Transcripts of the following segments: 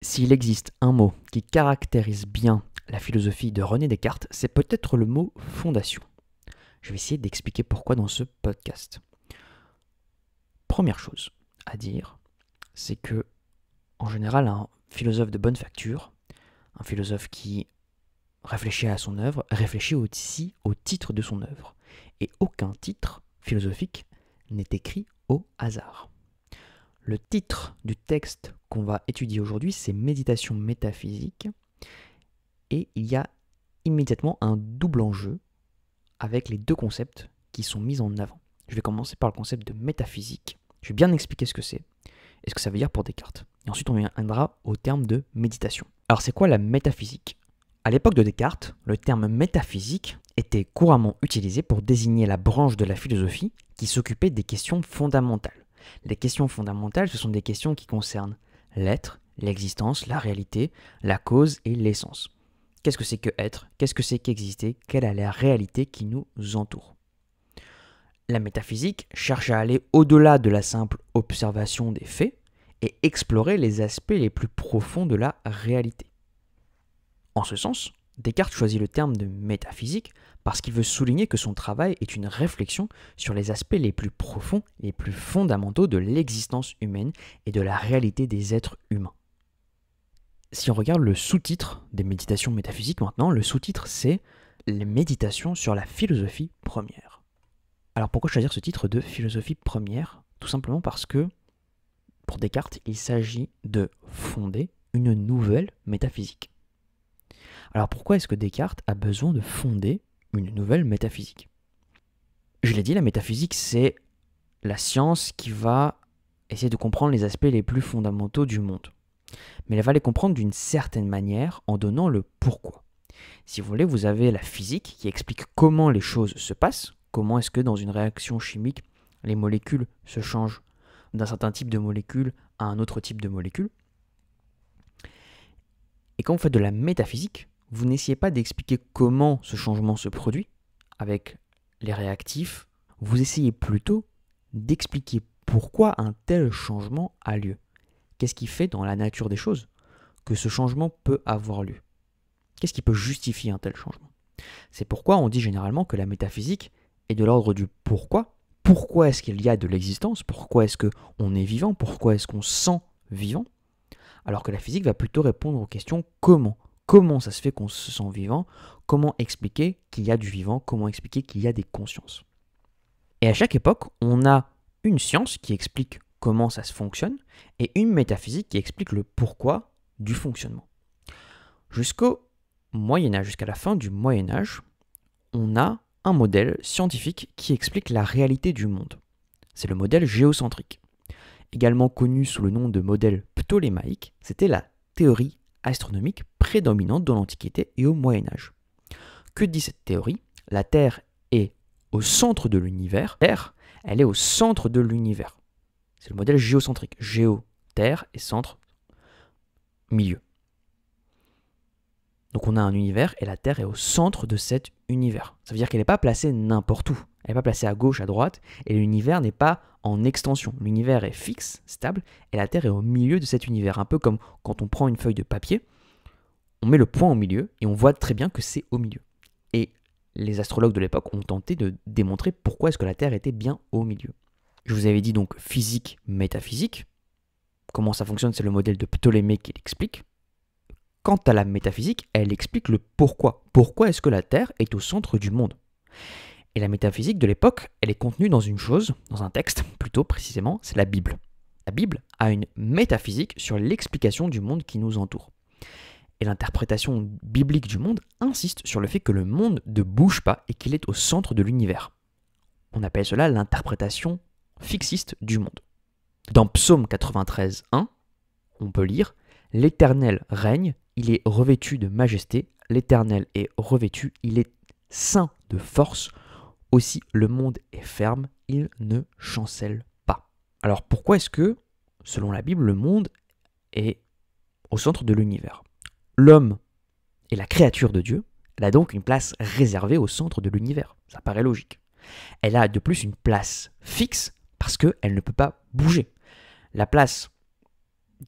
S'il existe un mot qui caractérise bien la philosophie de René Descartes, c'est peut-être le mot fondation. Je vais essayer d'expliquer pourquoi dans ce podcast. Première chose à dire, c'est que, en général, un philosophe de bonne facture, un philosophe qui réfléchit à son œuvre, réfléchit aussi au titre de son œuvre. Et aucun titre philosophique n'est écrit au hasard. Le titre du texte qu'on va étudier aujourd'hui, c'est Méditation métaphysique. Et il y a immédiatement un double enjeu avec les deux concepts qui sont mis en avant. Je vais commencer par le concept de métaphysique. Je vais bien expliquer ce que c'est et ce que ça veut dire pour Descartes. Et ensuite, on viendra au terme de méditation. Alors, c'est quoi la métaphysique ? À l'époque de Descartes, le terme métaphysique était couramment utilisé pour désigner la branche de la philosophie qui s'occupait des questions fondamentales. Les questions fondamentales, ce sont des questions qui concernent l'être, l'existence, la réalité, la cause et l'essence. Qu'est-ce que c'est que être ? Qu'est-ce que c'est qu'exister ? Quelle est la réalité qui nous entoure ? La métaphysique cherche à aller au-delà de la simple observation des faits et explorer les aspects les plus profonds de la réalité. En ce sens, Descartes choisit le terme de métaphysique parce qu'il veut souligner que son travail est une réflexion sur les aspects les plus profonds, les plus fondamentaux de l'existence humaine et de la réalité des êtres humains. Si on regarde le sous-titre des méditations métaphysiques maintenant, le sous-titre c'est les méditations sur la philosophie première. Alors pourquoi choisir ce titre de philosophie première ? Tout simplement parce que pour Descartes, il s'agit de fonder une nouvelle métaphysique. Alors pourquoi est-ce que Descartes a besoin de fonder une nouvelle métaphysique ? Je l'ai dit, la métaphysique c'est la science qui va essayer de comprendre les aspects les plus fondamentaux du monde. Mais elle va les comprendre d'une certaine manière en donnant le pourquoi. Si vous voulez, vous avez la physique qui explique comment les choses se passent, comment est-ce que dans une réaction chimique, les molécules se changent d'un certain type de molécule à un autre type de molécule. Et quand vous faites de la métaphysique, vous n'essayez pas d'expliquer comment ce changement se produit avec les réactifs, vous essayez plutôt d'expliquer pourquoi un tel changement a lieu. Qu'est-ce qui fait dans la nature des choses que ce changement peut avoir lieu ? Qu'est-ce qui peut justifier un tel changement ? C'est pourquoi on dit généralement que la métaphysique est de l'ordre du pourquoi. Pourquoi est-ce qu'il y a de l'existence ? Pourquoi est-ce qu'on est vivant ? Pourquoi est-ce qu'on se sent vivant ? Alors que la physique va plutôt répondre aux questions comment ? Comment ça se fait qu'on se sent vivant ? Comment expliquer qu'il y a du vivant ? Comment expliquer qu'il y a des consciences ? Et à chaque époque, on a une science qui explique comment ça se fonctionne, et une métaphysique qui explique le pourquoi du fonctionnement. Jusqu'au Moyen-Âge, jusqu'à la fin du Moyen-Âge, on a un modèle scientifique qui explique la réalité du monde. C'est le modèle géocentrique. Également connu sous le nom de modèle ptolémaïque, c'était la théorie astronomique prédominante dans l'Antiquité et au Moyen-Âge. Que dit cette théorie ? La Terre est au centre de l'univers. Terre, elle est au centre de l'univers. C'est le modèle géocentrique. Géo, terre, et centre, milieu. Donc on a un univers et la Terre est au centre de cet univers. Ça veut dire qu'elle n'est pas placée n'importe où. Elle n'est pas placée à gauche, à droite, et l'univers n'est pas en extension. L'univers est fixe, stable, et la Terre est au milieu de cet univers. Un peu comme quand on prend une feuille de papier, on met le point au milieu et on voit très bien que c'est au milieu. Et les astrologues de l'époque ont tenté de démontrer pourquoi est-ce que la Terre était bien au milieu. Je vous avais dit donc physique, métaphysique. Comment ça fonctionne, c'est le modèle de Ptolémée qui l'explique. Quant à la métaphysique, elle explique le pourquoi. Pourquoi est-ce que la Terre est au centre du monde ? Et la métaphysique de l'époque, elle est contenue dans une chose, dans un texte plutôt précisément, c'est la Bible. La Bible a une métaphysique sur l'explication du monde qui nous entoure. Et l'interprétation biblique du monde insiste sur le fait que le monde ne bouge pas et qu'il est au centre de l'univers. On appelle cela l'interprétation fixiste du monde. Dans Psaume 93, 1, on peut lire « L'Éternel règne, il est revêtu de majesté, l'Éternel est revêtu, il est ceint de force, aussi le monde est ferme, il ne chancelle pas. » Alors pourquoi est-ce que, selon la Bible, le monde est au centre de l'univers ? L'homme est la créature de Dieu, elle a donc une place réservée au centre de l'univers. Ça paraît logique. Elle a de plus une place fixe parce qu'elle ne peut pas bouger. La place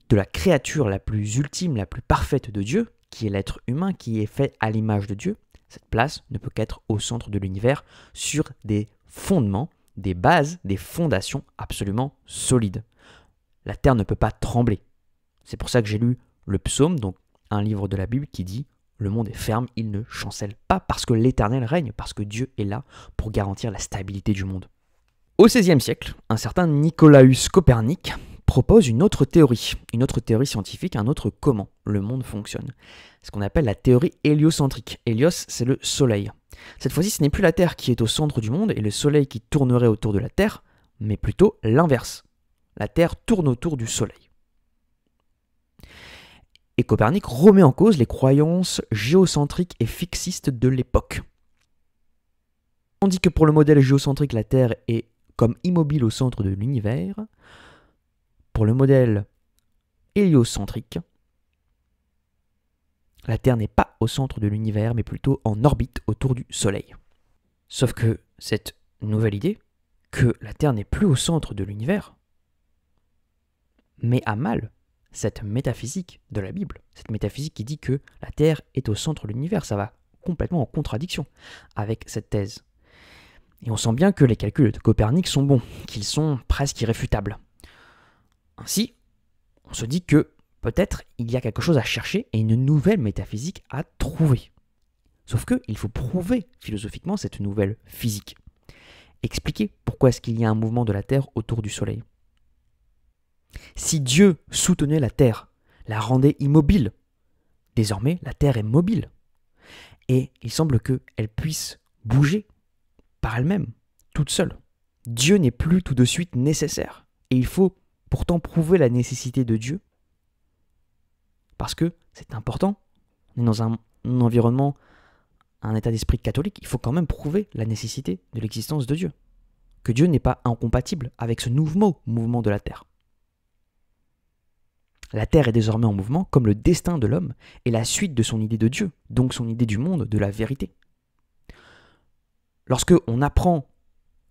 de la créature la plus ultime, la plus parfaite de Dieu, qui est l'être humain, qui est fait à l'image de Dieu, cette place ne peut qu'être au centre de l'univers sur des fondements, des bases, des fondations absolument solides. La terre ne peut pas trembler. C'est pour ça que j'ai lu le psaume, donc un livre de la Bible qui dit « Le monde est ferme, il ne chancelle pas parce que l'Éternel règne, parce que Dieu est là pour garantir la stabilité du monde. » Au XVIe siècle, un certain Nicolaus Copernic propose une autre théorie scientifique, un autre comment le monde fonctionne. Ce qu'on appelle la théorie héliocentrique. Hélios, c'est le Soleil. Cette fois-ci, ce n'est plus la Terre qui est au centre du monde et le Soleil qui tournerait autour de la Terre, mais plutôt l'inverse. La Terre tourne autour du Soleil. Et Copernic remet en cause les croyances géocentriques et fixistes de l'époque. On dit que pour le modèle géocentrique, la Terre est comme immobile au centre de l'univers. Pour le modèle héliocentrique, la Terre n'est pas au centre de l'univers, mais plutôt en orbite autour du Soleil. Sauf que cette nouvelle idée, que la Terre n'est plus au centre de l'univers, met à mal cette métaphysique de la Bible, cette métaphysique qui dit que la Terre est au centre de l'univers. Ça va complètement en contradiction avec cette thèse. Et on sent bien que les calculs de Copernic sont bons, qu'ils sont presque irréfutables. Ainsi, on se dit que peut-être il y a quelque chose à chercher et une nouvelle métaphysique à trouver. Sauf qu'il faut prouver philosophiquement cette nouvelle physique. Expliquer pourquoi est-ce qu'il y a un mouvement de la Terre autour du Soleil. Si Dieu soutenait la Terre, la rendait immobile, désormais la Terre est mobile. Et il semble qu'elle puisse bouger par elle-même, toute seule. Dieu n'est plus tout de suite nécessaire. Et il faut pourtant prouver la nécessité de Dieu. Parce que c'est important. On est dans un environnement, un état d'esprit catholique. Il faut quand même prouver la nécessité de l'existence de Dieu. Que Dieu n'est pas incompatible avec ce nouveau mouvement de la Terre. La Terre est désormais en mouvement comme le destin de l'homme et la suite de son idée de Dieu, donc son idée du monde, de la vérité. Lorsque on apprend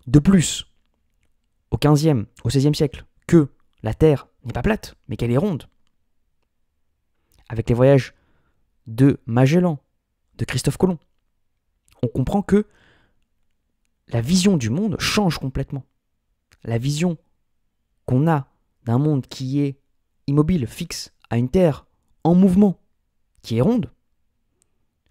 de plus au XVe, au XVIe siècle que la Terre n'est pas plate, mais qu'elle est ronde, avec les voyages de Magellan, de Christophe Colomb, on comprend que la vision du monde change complètement. La vision qu'on a d'un monde qui est immobile, fixe, à une Terre en mouvement, qui est ronde,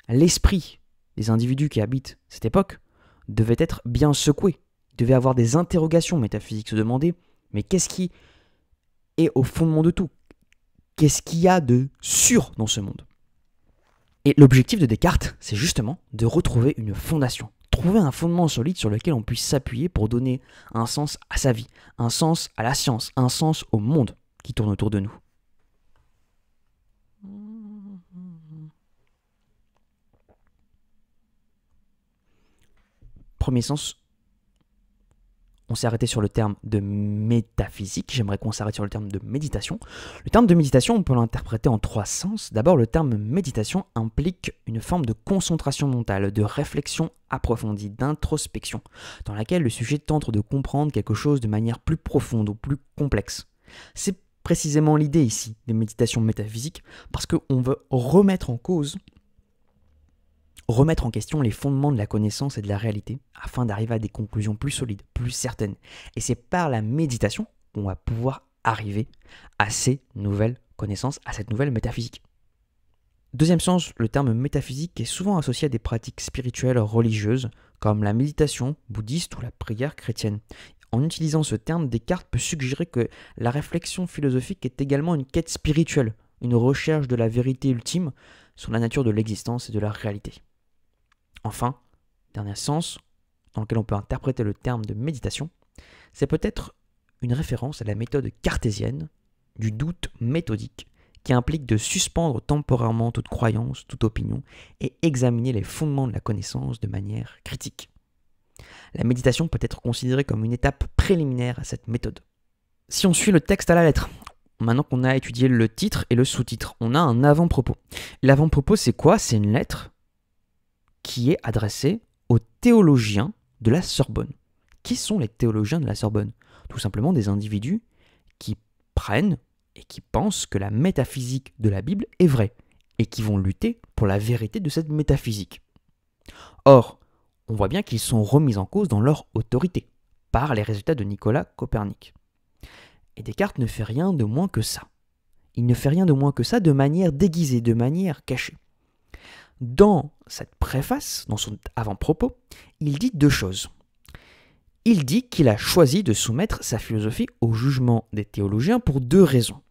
l'esprit des individus qui habitent cette époque devait être bien secoué, devait avoir des interrogations métaphysiques, se demander mais qu'est-ce qui est au fondement de tout? Qu'est-ce qu'il y a de sûr dans ce monde? Et l'objectif de Descartes, c'est justement de retrouver une fondation, trouver un fondement solide sur lequel on puisse s'appuyer pour donner un sens à sa vie, un sens à la science, un sens au monde qui tourne autour de nous. Premier sens, on s'est arrêté sur le terme de métaphysique, j'aimerais qu'on s'arrête sur le terme de méditation. Le terme de méditation, on peut l'interpréter en trois sens. D'abord, le terme méditation implique une forme de concentration mentale, de réflexion approfondie, d'introspection, dans laquelle le sujet tente de comprendre quelque chose de manière plus profonde ou plus complexe. C'est précisément l'idée ici des méditations métaphysiques, parce qu'on veut remettre en question les fondements de la connaissance et de la réalité, afin d'arriver à des conclusions plus solides, plus certaines. Et c'est par la méditation qu'on va pouvoir arriver à ces nouvelles connaissances, à cette nouvelle métaphysique. Deuxième sens, le terme métaphysique est souvent associé à des pratiques spirituelles religieuses, comme la méditation bouddhiste ou la prière chrétienne. En utilisant ce terme, Descartes peut suggérer que la réflexion philosophique est également une quête spirituelle, une recherche de la vérité ultime sur la nature de l'existence et de la réalité. Enfin, dernier sens dans lequel on peut interpréter le terme de méditation, c'est peut-être une référence à la méthode cartésienne du doute méthodique qui implique de suspendre temporairement toute croyance, toute opinion et examiner les fondements de la connaissance de manière critique. La méditation peut être considérée comme une étape préliminaire à cette méthode. Si on suit le texte à la lettre, maintenant qu'on a étudié le titre et le sous-titre, on a un avant-propos. L'avant-propos, c'est quoi? C'est une lettre qui est adressée aux théologiens de la Sorbonne. Qui sont les théologiens de la Sorbonne? Tout simplement des individus qui prennent et qui pensent que la métaphysique de la Bible est vraie et qui vont lutter pour la vérité de cette métaphysique. Or, on voit bien qu'ils sont remis en cause dans leur autorité par les résultats de Nicolas Copernic. Et Descartes ne fait rien de moins que ça. Il ne fait rien de moins que ça de manière déguisée, de manière cachée. Dans cette préface, dans son avant-propos, il dit deux choses. Il dit qu'il a choisi de soumettre sa philosophie au jugement des théologiens pour deux raisons.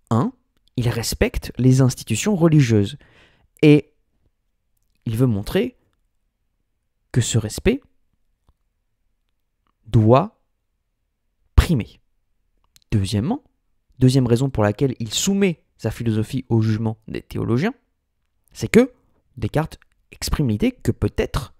1. Il respecte les institutions religieuses et il veut montrer que ce respect doit primer. Deuxième raison pour laquelle il soumet sa philosophie au jugement des théologiens, c'est que Descartes exprime l'idée que peut-être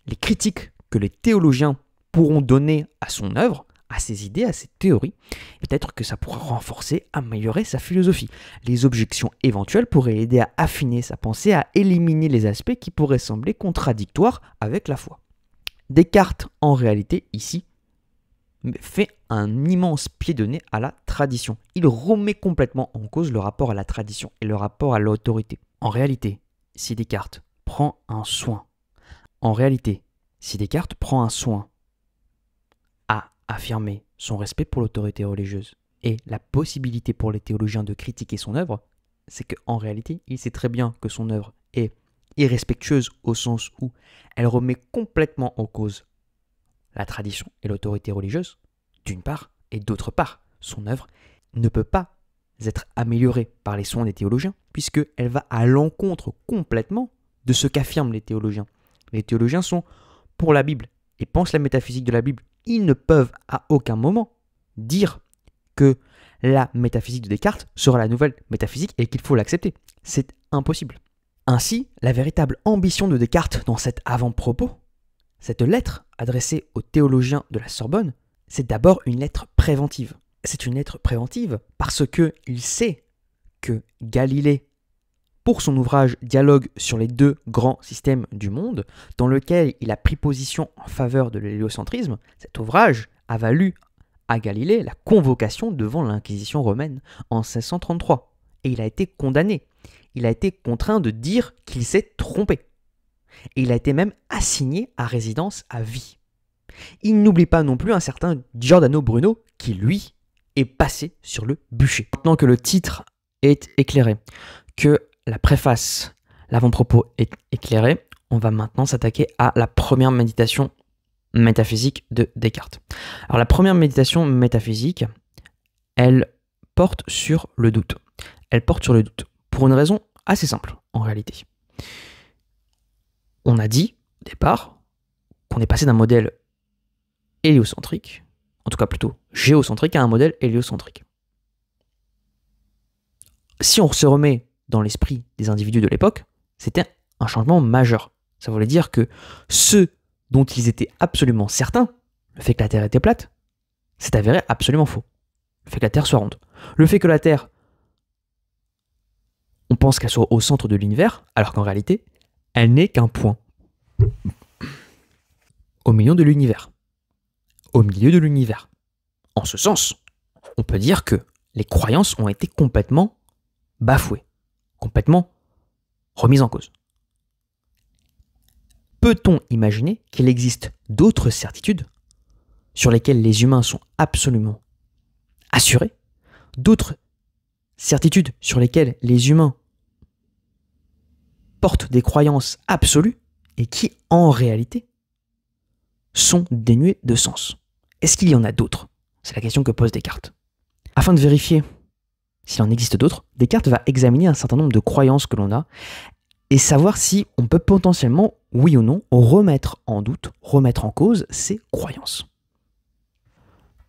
les critiques que les théologiens pourront donner à son œuvre, à ses idées, à ses théories, peut-être que ça pourra renforcer, améliorer sa philosophie. Les objections éventuelles pourraient aider à affiner sa pensée, à éliminer les aspects qui pourraient sembler contradictoires avec la foi. Descartes, en réalité, ici, fait un immense pied de nez à la tradition. Il remet complètement en cause le rapport à la tradition et le rapport à l'autorité. En réalité, si Descartes prend un soin à affirmer son respect pour l'autorité religieuse et la possibilité pour les théologiens de critiquer son œuvre, c'est qu'en réalité, il sait très bien que son œuvre est irrespectueuse au sens où elle remet complètement en cause la tradition et l'autorité religieuse, d'une part, et d'autre part, son œuvre ne peut pas être améliorée par les soins des théologiens, puisqu'elle va à l'encontre complètement de ce qu'affirment les théologiens. Les théologiens sont pour la Bible et pensent la métaphysique de la Bible. Ils ne peuvent à aucun moment dire que la métaphysique de Descartes sera la nouvelle métaphysique et qu'il faut l'accepter. C'est impossible. Ainsi, la véritable ambition de Descartes dans cet avant-propos, cette lettre adressée aux théologiens de la Sorbonne, c'est d'abord une lettre préventive. C'est une lettre préventive parce qu'il sait que Galilée, pour son ouvrage Dialogue sur les deux grands systèmes du monde, dans lequel il a pris position en faveur de l'héliocentrisme, cet ouvrage a valu à Galilée la convocation devant l'Inquisition romaine en 1633. Et il a été condamné. Il a été contraint de dire qu'il s'est trompé. Et il a été même assigné à résidence à vie. Il n'oublie pas non plus un certain Giordano Bruno qui, lui, est passé sur le bûcher. Maintenant que le titre est éclairé, que la préface, l'avant-propos est éclairé, on va maintenant s'attaquer à la première méditation métaphysique de Descartes. Alors la première méditation métaphysique, elle porte sur le doute. Elle porte sur le doute pour une raison assez simple en réalité. On a dit au départ qu'on est passé d'un modèle héliocentrique, en tout cas plutôt géocentrique, à un modèle héliocentrique. Si on se remet dans l'esprit des individus de l'époque, c'était un changement majeur. Ça voulait dire que ceux dont ils étaient absolument certains, le fait que la Terre était plate, s'est avéré absolument faux. Le fait que la Terre soit ronde. Le fait que la Terre, on pense qu'elle soit au centre de l'univers, alors qu'en réalité, elle n'est qu'un point au milieu de l'univers. Au milieu de l'univers. En ce sens, on peut dire que les croyances ont été complètement bafouées, complètement remises en cause. Peut-on imaginer qu'il existe d'autres certitudes sur lesquelles les humains sont absolument assurés, d'autres certitudes sur lesquelles les humains portent des croyances absolues et qui, en réalité, sont dénuées de sens? Est-ce qu'il y en a d'autres? C'est la question que pose Descartes. Afin de vérifier s'il en existe d'autres, Descartes va examiner un certain nombre de croyances que l'on a et savoir si on peut potentiellement, oui ou non, remettre en doute, remettre en cause ces croyances.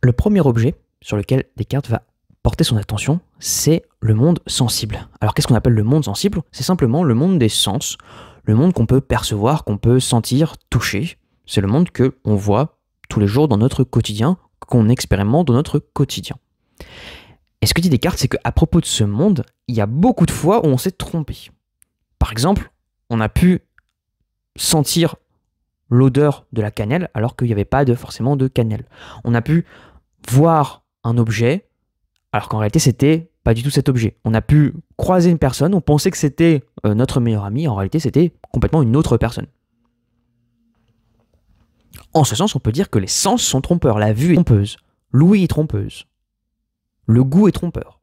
Le premier objet sur lequel Descartes va porter son attention, c'est le monde sensible. Alors qu'est-ce qu'on appelle le monde sensible? C'est simplement le monde des sens, le monde qu'on peut percevoir, qu'on peut sentir, toucher. C'est le monde qu'on voit tous les jours dans notre quotidien, qu'on expérimente dans notre quotidien. Et ce que dit Descartes, c'est qu'à propos de ce monde, il y a beaucoup de fois où on s'est trompé. Par exemple, on a pu sentir l'odeur de la cannelle alors qu'il n'y avait pas forcément de cannelle. On a pu voir un objet alors qu'en réalité c'était pas du tout cet objet. On a pu croiser une personne, on pensait que c'était notre meilleur ami, en réalité c'était complètement une autre personne. En ce sens, on peut dire que les sens sont trompeurs, la vue est trompeuse, l'ouïe est trompeuse, le goût est trompeur.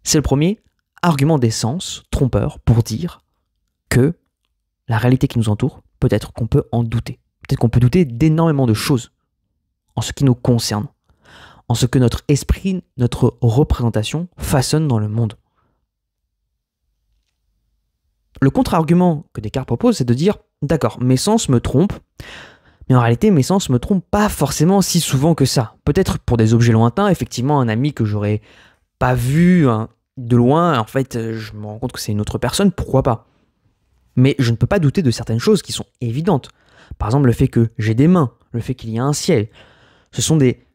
C'est le premier argument des sens trompeur pour dire que la réalité qui nous entoure, peut-être qu'on peut en douter. Peut-être qu'on peut douter d'énormément de choses en ce qui nous concerne, en ce que notre esprit, notre représentation façonne dans le monde. Le contre-argument que Descartes propose, c'est de dire « D'accord, mes sens me trompent, mais en réalité, mes sens me trompent pas forcément si souvent que ça. Peut-être pour des objets lointains, effectivement, un ami que j'aurais pas vu de loin, en fait, je me rends compte que c'est une autre personne, pourquoi pas. Mais je ne peux pas douter de certaines choses qui sont évidentes. Par exemple, le fait que j'ai des mains, le fait qu'il y a un ciel. Ce sont des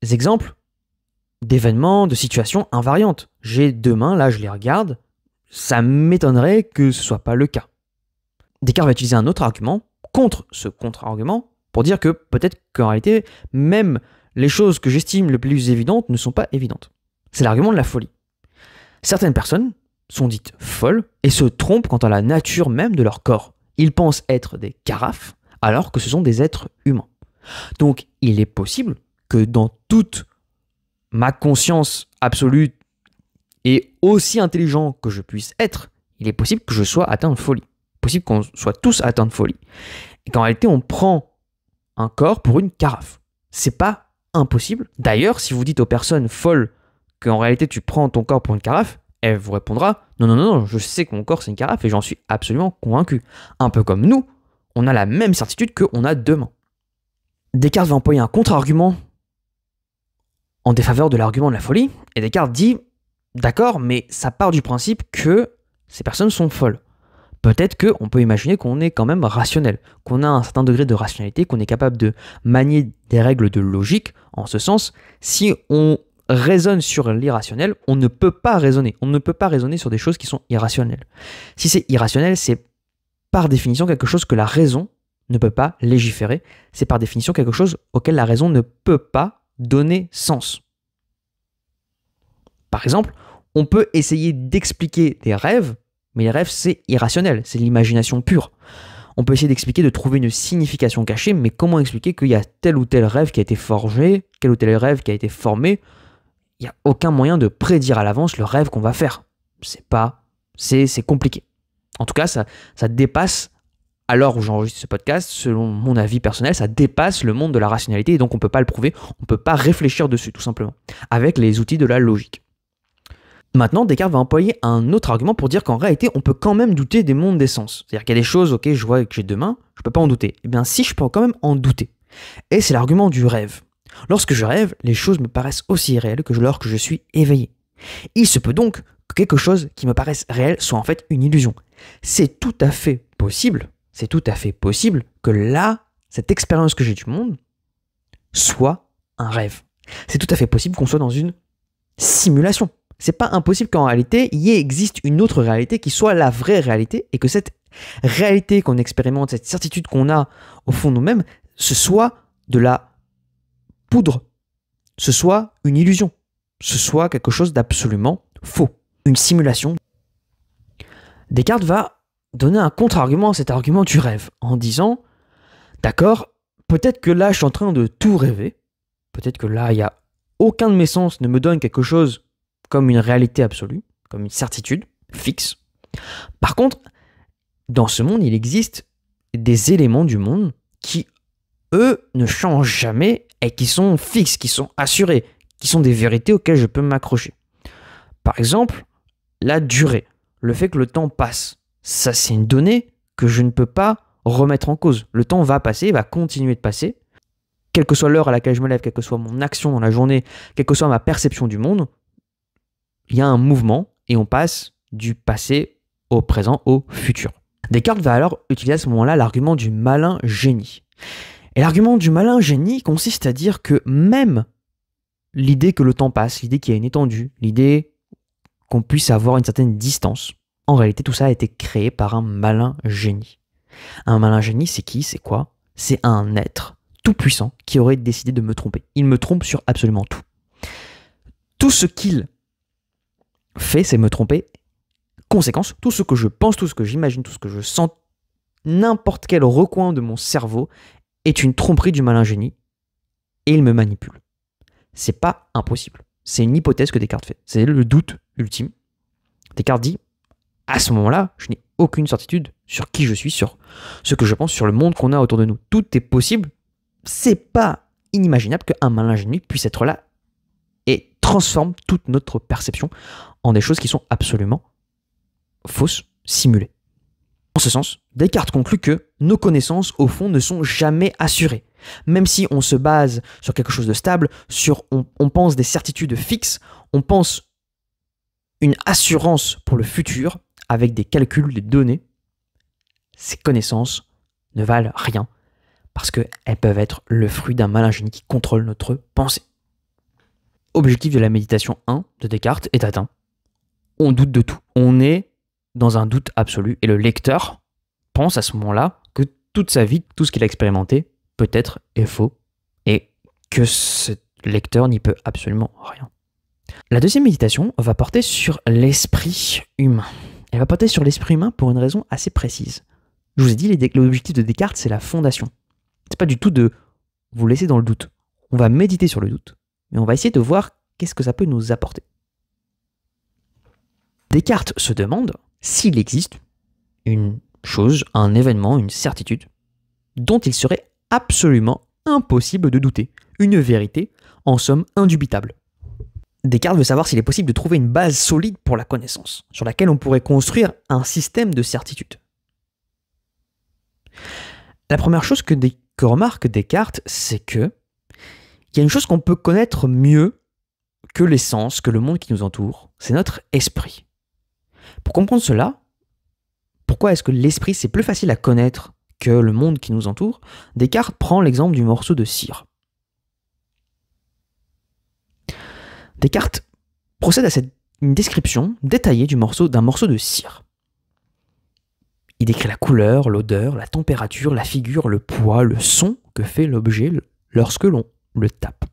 exemples d'événements, de situations invariantes. J'ai deux mains, là je les regarde, ça m'étonnerait que ce ne soit pas le cas. Descartes va utiliser un autre argument contre ce contre-argument pour dire que peut-être qu'en réalité, même les choses que j'estime les plus évidentes ne sont pas évidentes. C'est l'argument de la folie. Certaines personnes sont dites folles et se trompent quant à la nature même de leur corps. Ils pensent être des carafes alors que ce sont des êtres humains. Donc il est possible que dans toute ma conscience absolue et aussi intelligent que je puisse être, il est possible que je sois atteint de folie. Possible qu'on soit tous atteints de folie. Et qu'en réalité, on prend un corps pour une carafe. C'est pas impossible. D'ailleurs, si vous dites aux personnes folles qu'en réalité tu prends ton corps pour une carafe, elle vous répondra « Non, je sais que mon corps c'est une carafe et j'en suis absolument convaincu. » Un peu comme nous, on a la même certitude qu'on a deux mains. Descartes va employer un contre-argument en défaveur de l'argument de la folie, et Descartes dit « D'accord, mais ça part du principe que ces personnes sont folles. Peut-être qu'on peut imaginer qu'on est quand même rationnel, qu'on a un certain degré de rationalité, qu'on est capable de manier des règles de logique. En ce sens, si on raisonne sur l'irrationnel, on ne peut pas raisonner. On ne peut pas raisonner sur des choses qui sont irrationnelles. Si c'est irrationnel, c'est par définition quelque chose que la raison ne peut pas légiférer. C'est par définition quelque chose auquel la raison ne peut pas donner sens. Par exemple, on peut essayer d'expliquer des rêves, mais les rêves, c'est irrationnel, c'est l'imagination pure. On peut essayer d'expliquer, de trouver une signification cachée, mais comment expliquer qu'il y a tel ou tel rêve qui a été forgé, tel ou tel rêve qui a été formé? Il n'y a aucun moyen de prédire à l'avance le rêve qu'on va faire. C'est compliqué. En tout cas, ça dépasse, à l'heure où j'enregistre ce podcast, selon mon avis personnel, ça dépasse le monde de la rationalité et donc on ne peut pas le prouver, on ne peut pas réfléchir dessus tout simplement, avec les outils de la logique. Maintenant, Descartes va employer un autre argument pour dire qu'en réalité, on peut quand même douter des mondes des sens. C'est-à-dire qu'il y a des choses, ok, je vois que j'ai deux mains, je ne peux pas en douter. Eh bien, si, je peux quand même en douter. Et c'est l'argument du rêve. Lorsque je rêve, les choses me paraissent aussi réelles que lorsque je suis éveillé. Il se peut donc que quelque chose qui me paraisse réel soit en fait une illusion. C'est tout à fait possible que là, cette expérience que j'ai du monde soit un rêve. C'est tout à fait possible qu'on soit dans une simulation. C'est pas impossible qu'en réalité, il existe une autre réalité qui soit la vraie réalité et que cette réalité qu'on expérimente, cette certitude qu'on a au fond de nous-mêmes, ce soit de la poudre, ce soit une illusion, ce soit quelque chose d'absolument faux, une simulation. Descartes va donner un contre-argument à cet argument du rêve en disant « D'accord, peut-être que là je suis en train de tout rêver, peut-être que là il y a aucun de mes sens ne me donne quelque chose comme une réalité absolue, comme une certitude fixe. Par contre, dans ce monde, il existe des éléments du monde qui, eux, ne changent jamais et qui sont fixes, qui sont assurés, qui sont des vérités auxquelles je peux m'accrocher. Par exemple, la durée, le fait que le temps passe, ça c'est une donnée que je ne peux pas remettre en cause. Le temps va passer, va continuer de passer. Quelle que soit l'heure à laquelle je me lève, quelle que soit mon action dans la journée, quelle que soit ma perception du monde, il y a un mouvement et on passe du passé au présent au futur. Descartes va alors utiliser à ce moment-là l'argument du malin génie. Et l'argument du malin génie consiste à dire que même l'idée que le temps passe, l'idée qu'il y a une étendue, l'idée qu'on puisse avoir une certaine distance, en réalité tout ça a été créé par un malin génie. Un malin génie, c'est qui? C'est quoi? C'est un être tout puissant qui aurait décidé de me tromper. Il me trompe sur absolument tout. Tout ce qu'il fait, c'est me tromper. Conséquence, tout ce que je pense, tout ce que j'imagine, tout ce que je sens, n'importe quel recoin de mon cerveau est une tromperie du malin génie et il me manipule. C'est pas impossible. C'est une hypothèse que Descartes fait. C'est le doute ultime. Descartes dit, à ce moment-là, je n'ai aucune certitude sur qui je suis, sur ce que je pense, sur le monde qu'on a autour de nous. Tout est possible. C'est pas inimaginable qu'un malin génie puisse être là et transforme toute notre perception en des choses qui sont absolument fausses, simulées. En ce sens, Descartes conclut que nos connaissances, au fond, ne sont jamais assurées. Même si on se base sur quelque chose de stable, on pense des certitudes fixes, on pense une assurance pour le futur, avec des calculs, des données, ces connaissances ne valent rien, parce qu'elles peuvent être le fruit d'un malin génie qui contrôle notre pensée. Objectif de la méditation 1 de Descartes est atteint. On doute de tout. On est dans un doute absolu. Et le lecteur pense à ce moment-là que toute sa vie, tout ce qu'il a expérimenté, peut-être est faux. Et que ce lecteur n'y peut absolument rien. La deuxième méditation va porter sur l'esprit humain. Elle va porter sur l'esprit humain pour une raison assez précise. Je vous ai dit, l'objectif de Descartes, c'est la fondation. C'est pas du tout de vous laisser dans le doute. On va méditer sur le doute, mais on va essayer de voir qu'est-ce que ça peut nous apporter. Descartes se demande s'il existe une chose, un événement, une certitude dont il serait absolument impossible de douter. Une vérité, en somme, indubitable. Descartes veut savoir s'il est possible de trouver une base solide pour la connaissance, sur laquelle on pourrait construire un système de certitude. La première chose que remarque Descartes, c'est que il y a une chose qu'on peut connaître mieux que les sens, que le monde qui nous entoure, c'est notre esprit. Pour comprendre cela, pourquoi est-ce que l'esprit c'est plus facile à connaître que le monde qui nous entoure, Descartes prend l'exemple du morceau de cire. Descartes procède à une description détaillée d'un morceau de cire. Il décrit la couleur, l'odeur, la température, la figure, le poids, le son que fait l'objet lorsque l'on le tape.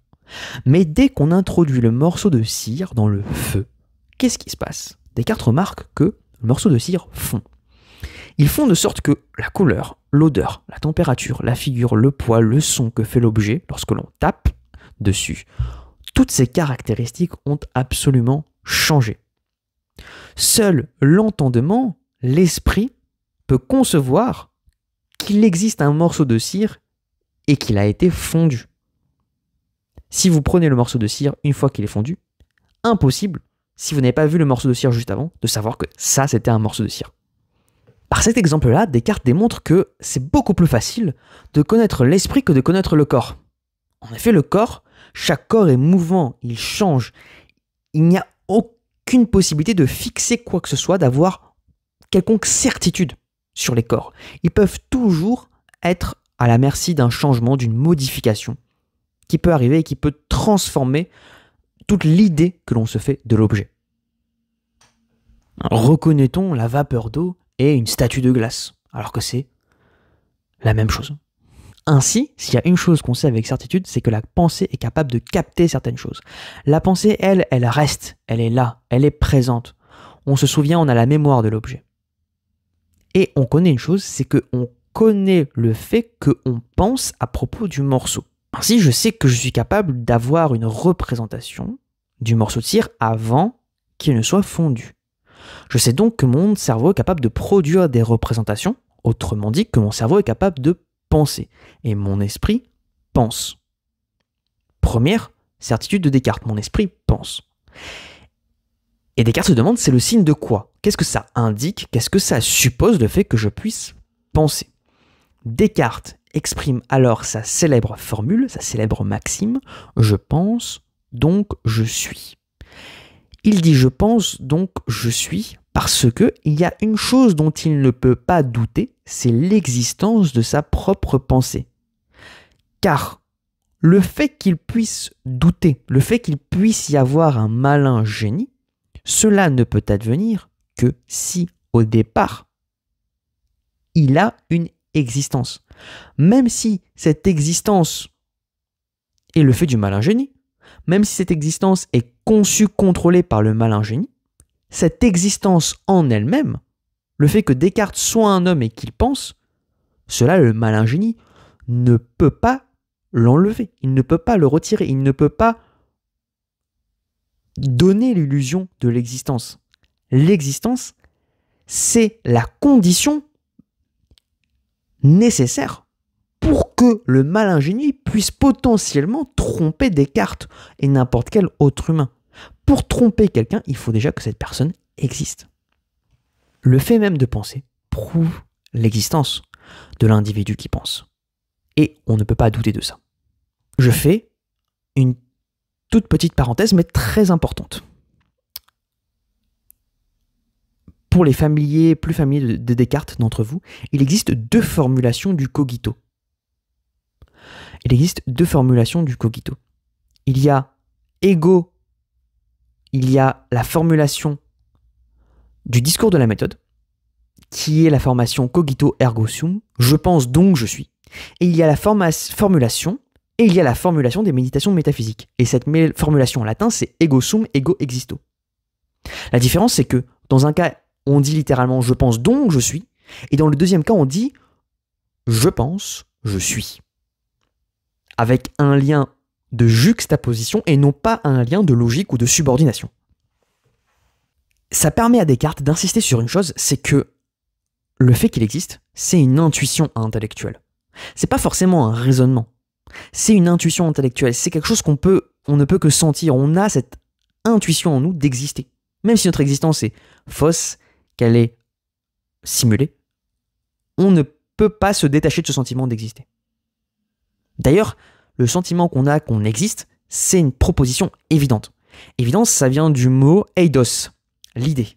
Mais dès qu'on introduit le morceau de cire dans le feu, qu'est-ce qui se passe? Descartes remarque que le morceau de cire fond. Il fond de sorte que la couleur, l'odeur, la température, la figure, le poids, le son que fait l'objet lorsque l'on tape dessus, toutes ces caractéristiques ont absolument changé. Seul l'entendement, l'esprit, peut concevoir qu'il existe un morceau de cire et qu'il a été fondu. Si vous prenez le morceau de cire une fois qu'il est fondu, impossible, si vous n'avez pas vu le morceau de cire juste avant, de savoir que ça c'était un morceau de cire. Par cet exemple-là, Descartes démontre que c'est beaucoup plus facile de connaître l'esprit que de connaître le corps. En effet, le corps, chaque corps est mouvant, il change. Il n'y a aucune possibilité de fixer quoi que ce soit, d'avoir quelconque certitude sur les corps. Ils peuvent toujours être à la merci d'un changement, d'une modification qui peut arriver et qui peut transformer toute l'idée que l'on se fait de l'objet. Reconnaît-on la vapeur d'eau et une statue de glace, alors que c'est la même chose. Ainsi, s'il y a une chose qu'on sait avec certitude, c'est que la pensée est capable de capter certaines choses. La pensée, elle reste, elle est là, elle est présente. On se souvient, on a la mémoire de l'objet. Et on connaît une chose, c'est qu'on connaît le fait qu'on pense à propos du morceau. Ainsi, je sais que je suis capable d'avoir une représentation du morceau de cire avant qu'il ne soit fondu. Je sais donc que mon cerveau est capable de produire des représentations, autrement dit que mon cerveau est capable de penser. Et mon esprit pense. Première certitude de Descartes, mon esprit pense. Et Descartes se demande, c'est le signe de quoi? Qu'est-ce que ça indique? Qu'est-ce que ça suppose le fait que je puisse penser? Descartes exprime alors sa célèbre formule, sa célèbre maxime, je pense, donc je suis. Il dit je pense, donc je suis, parce que il y a une chose dont il ne peut pas douter, c'est l'existence de sa propre pensée. Car le fait qu'il puisse douter, le fait qu'il puisse y avoir un malin génie, cela ne peut advenir que si, au départ, il a une existence. Même si cette existence est le fait du malin génie, même si cette existence est conçue, contrôlée par le malin génie, cette existence en elle-même, le fait que Descartes soit un homme et qu'il pense, cela, le malin génie ne peut pas l'enlever, il ne peut pas le retirer, il ne peut pas donner l'illusion de l'existence. L'existence, c'est la condition nécessaire pour que le malin génie puisse potentiellement tromper Descartes et n'importe quel autre humain. Pour tromper quelqu'un, il faut déjà que cette personne existe. Le fait même de penser prouve l'existence de l'individu qui pense. Et on ne peut pas douter de ça. Je fais une toute petite parenthèse, mais très importante. Pour les familiers, plus familiers de Descartes d'entre vous, il existe deux formulations du cogito. Il existe deux formulations du cogito. Il y a ego, il y a la formulation du discours de la méthode, qui est la formation cogito ergo sum, je pense donc je suis. Et il y a la formulation, et il y a la formulation des méditations métaphysiques. Et cette formulation en latin, c'est ego sum, ego existo. La différence, c'est que dans un cas, on dit littéralement je pense donc je suis, et dans le deuxième cas, on dit je pense, je suis. Avec un lien de juxtaposition et non pas un lien de logique ou de subordination. Ça permet à Descartes d'insister sur une chose, c'est que le fait qu'il existe, c'est une intuition intellectuelle. C'est pas forcément un raisonnement. C'est une intuition intellectuelle. C'est quelque chose on ne peut que sentir. On a cette intuition en nous d'exister. Même si notre existence est fausse, qu'elle est simulée, on ne peut pas se détacher de ce sentiment d'exister. D'ailleurs, le sentiment qu'on a qu'on existe, c'est une proposition évidente. Évidence, ça vient du mot eidos, l'idée.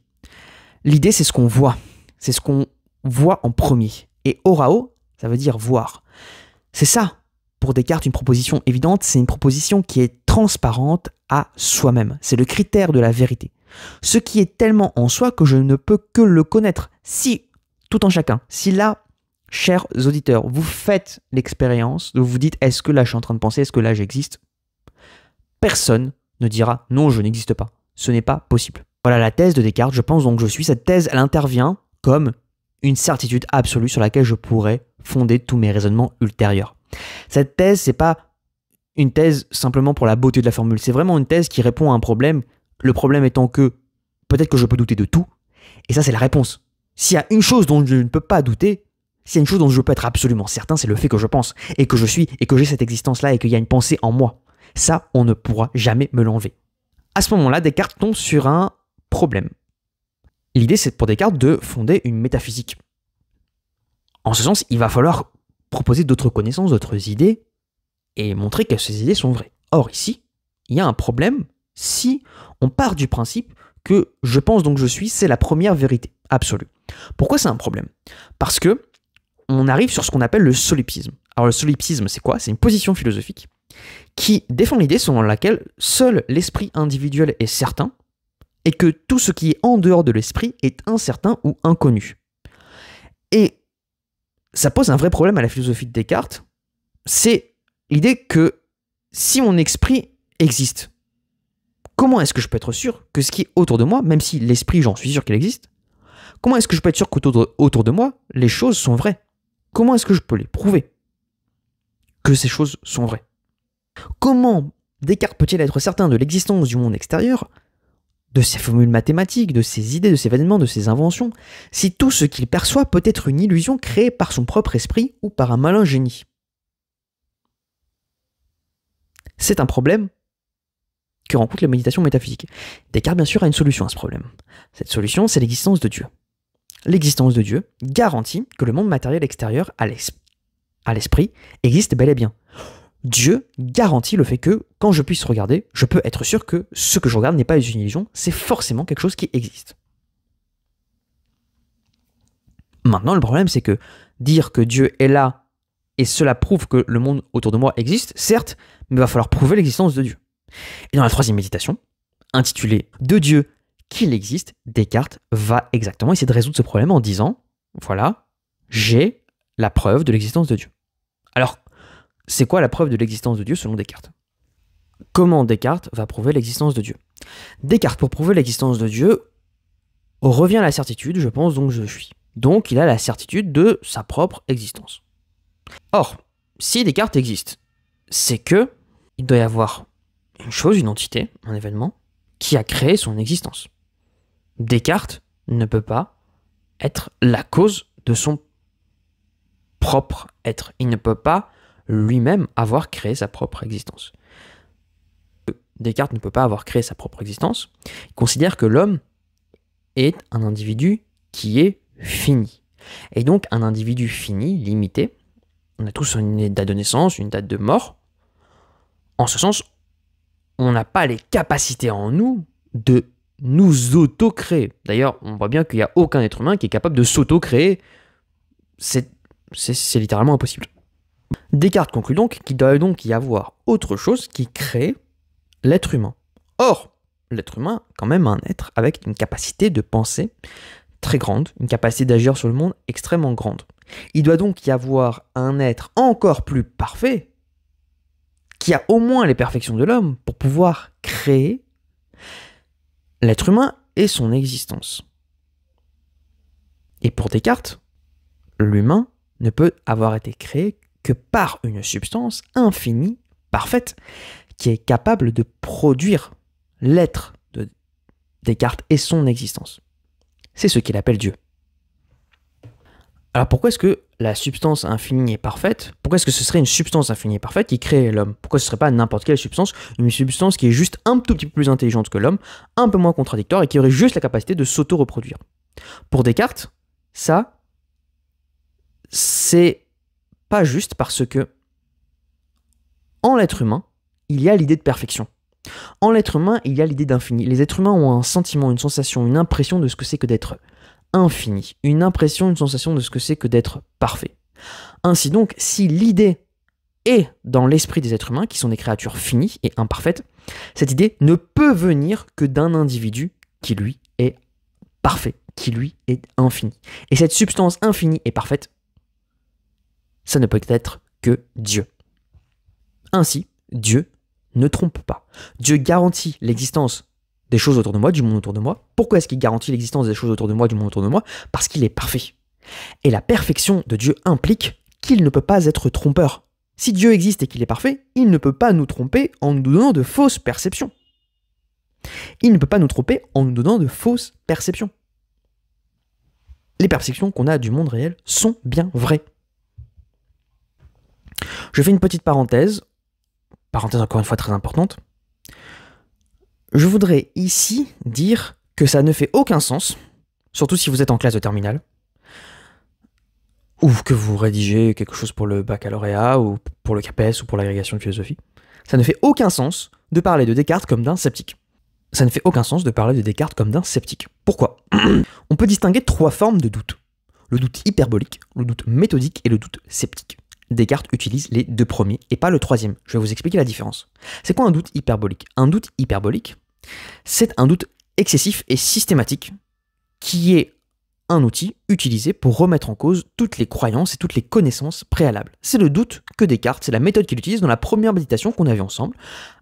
L'idée, c'est ce qu'on voit. C'est ce qu'on voit en premier. Et orao, ça veut dire voir. C'est ça, pour Descartes, une proposition évidente, c'est une proposition qui est transparente à soi-même. C'est le critère de la vérité. Ce qui est tellement en soi que je ne peux que le connaître. Si, tout en chacun, si là, chers auditeurs, vous faites l'expérience, vous vous dites, est-ce que là je suis en train de penser, est-ce que là j'existe? Personne ne dira, non, je n'existe pas. Ce n'est pas possible. Voilà la thèse de Descartes, je pense donc je suis. Cette thèse, elle intervient comme une certitude absolue sur laquelle je pourrais fonder tous mes raisonnements ultérieurs. Cette thèse, c'est pas une thèse simplement pour la beauté de la formule, c'est vraiment une thèse qui répond à un problème, le problème étant que peut-être que je peux douter de tout, et ça c'est la réponse. S'il y a une chose dont je ne peux pas douter, s'il y a une chose dont je peux être absolument certain, c'est le fait que je pense, et que je suis, et que j'ai cette existence-là, et qu'il y a une pensée en moi. Ça, on ne pourra jamais me l'enlever. À ce moment-là, Descartes tombe sur un problème. L'idée, c'est pour Descartes de fonder une métaphysique. En ce sens, il va falloir proposer d'autres connaissances, d'autres idées, et montrer que ces idées sont vraies. Or, ici, il y a un problème si on part du principe que je pense donc je suis, c'est la première vérité absolue. Pourquoi c'est un problème? Parce que on arrive sur ce qu'on appelle le solipsisme. Alors le solipsisme, c'est quoi? C'est une position philosophique qui défend l'idée selon laquelle seul l'esprit individuel est certain et que tout ce qui est en dehors de l'esprit est incertain ou inconnu. Et ça pose un vrai problème à la philosophie de Descartes, c'est l'idée que si mon esprit existe, comment est-ce que je peux être sûr que ce qui est autour de moi, même si l'esprit, j'en suis sûr qu'il existe, comment est-ce que je peux être sûr qu'autour de moi, les choses sont vraies? Comment est-ce que je peux les prouver que ces choses sont vraies? Comment Descartes peut-il être certain de l'existence du monde extérieur, de ses formules mathématiques, de ses idées, de ses événements, de ses inventions, si tout ce qu'il perçoit peut être une illusion créée par son propre esprit ou par un malin génie? C'est un problème que rencontre la méditation métaphysique. Descartes, bien sûr, a une solution à ce problème. Cette solution, c'est l'existence de Dieu. L'existence de Dieu garantit que le monde matériel extérieur à l'esprit existe bel et bien. Dieu garantit le fait que, quand je puisse regarder, je peux être sûr que ce que je regarde n'est pas une illusion, c'est forcément quelque chose qui existe. Maintenant, le problème, c'est que dire que Dieu est là, et cela prouve que le monde autour de moi existe, certes, mais il va falloir prouver l'existence de Dieu. Et dans la troisième méditation, intitulée « De Dieu qu'il existe », Descartes va exactement essayer de résoudre ce problème en disant « Voilà, j'ai la preuve de l'existence de Dieu ». Alors, c'est quoi la preuve de l'existence de Dieu selon Descartes? Comment Descartes va prouver l'existence de Dieu? Descartes, pour prouver l'existence de Dieu, revient à la certitude, je pense donc je suis. Donc il a la certitude de sa propre existence. Or, si Descartes existe, c'est que il doit y avoir une chose, une entité, un événement, qui a créé son existence. Descartes ne peut pas être la cause de son propre être. Il ne peut pas lui-même avoir créé sa propre existence. Descartes ne peut pas avoir créé sa propre existence. Il considère que l'homme est un individu qui est fini. Et donc un individu fini, limité, on a tous une date de naissance, une date de mort. En ce sens, on n'a pas les capacités en nous de nous auto-créer. D'ailleurs, on voit bien qu'il n'y a aucun être humain qui est capable de s'auto-créer. C'est littéralement impossible. Descartes conclut donc qu'il doit donc y avoir autre chose qui crée l'être humain. Or, l'être humain est quand même un être avec une capacité de pensée très grande, une capacité d'agir sur le monde extrêmement grande. Il doit donc y avoir un être encore plus parfait qui a au moins les perfections de l'homme pour pouvoir créer l'être humain et son existence. Et pour Descartes, l'humain ne peut avoir été créé que par une substance infinie, parfaite, qui est capable de produire l'être de Descartes et son existence. C'est ce qu'il appelle Dieu. Alors pourquoi est-ce que la substance infinie et parfaite, pourquoi est-ce que ce serait une substance infinie et parfaite qui crée l'homme? Pourquoi ce ne serait pas n'importe quelle substance, une substance qui est juste un tout petit peu plus intelligente que l'homme, un peu moins contradictoire et qui aurait juste la capacité de s'auto-reproduire? Pour Descartes, ça, c'est pas juste parce que en l'être humain, il y a l'idée de perfection. En l'être humain, il y a l'idée d'infini. Les êtres humains ont un sentiment, une sensation, une impression de ce que c'est que d'être infini, une impression, une sensation de ce que c'est que d'être parfait. Ainsi donc, si l'idée est dans l'esprit des êtres humains, qui sont des créatures finies et imparfaites, cette idée ne peut venir que d'un individu qui, lui, est parfait, qui, lui, est infini. Et cette substance infinie et parfaite, ça ne peut être que Dieu. Ainsi, Dieu ne trompe pas. Dieu garantit l'existence des choses autour de moi, du monde autour de moi. Pourquoi est-ce qu'il garantit l'existence des choses autour de moi, du monde autour de moi? Parce qu'il est parfait. Et la perfection de Dieu implique qu'il ne peut pas être trompeur. Si Dieu existe et qu'il est parfait, il ne peut pas nous tromper en nous donnant de fausses perceptions. Il ne peut pas nous tromper en nous donnant de fausses perceptions. Les perceptions qu'on a du monde réel sont bien vraies. Je fais une petite parenthèse encore une fois très importante. Je voudrais ici dire que ça ne fait aucun sens, surtout si vous êtes en classe de terminale, ou que vous rédigez quelque chose pour le baccalauréat, ou pour le CAPES, ou pour l'agrégation de philosophie. Ça ne fait aucun sens de parler de Descartes comme d'un sceptique. Ça ne fait aucun sens de parler de Descartes comme d'un sceptique. Pourquoi? On peut distinguer 3 formes de doute. Le doute hyperbolique, le doute méthodique et le doute sceptique. Descartes utilise les 2 premiers et pas le 3e. Je vais vous expliquer la différence. C'est quoi un doute hyperbolique? Un doute hyperbolique, c'est un doute excessif et systématique qui est un outil utilisé pour remettre en cause toutes les croyances et toutes les connaissances préalables. C'est le doute que Descartes, c'est la méthode qu'il utilise dans la première méditation qu'on avait ensemble,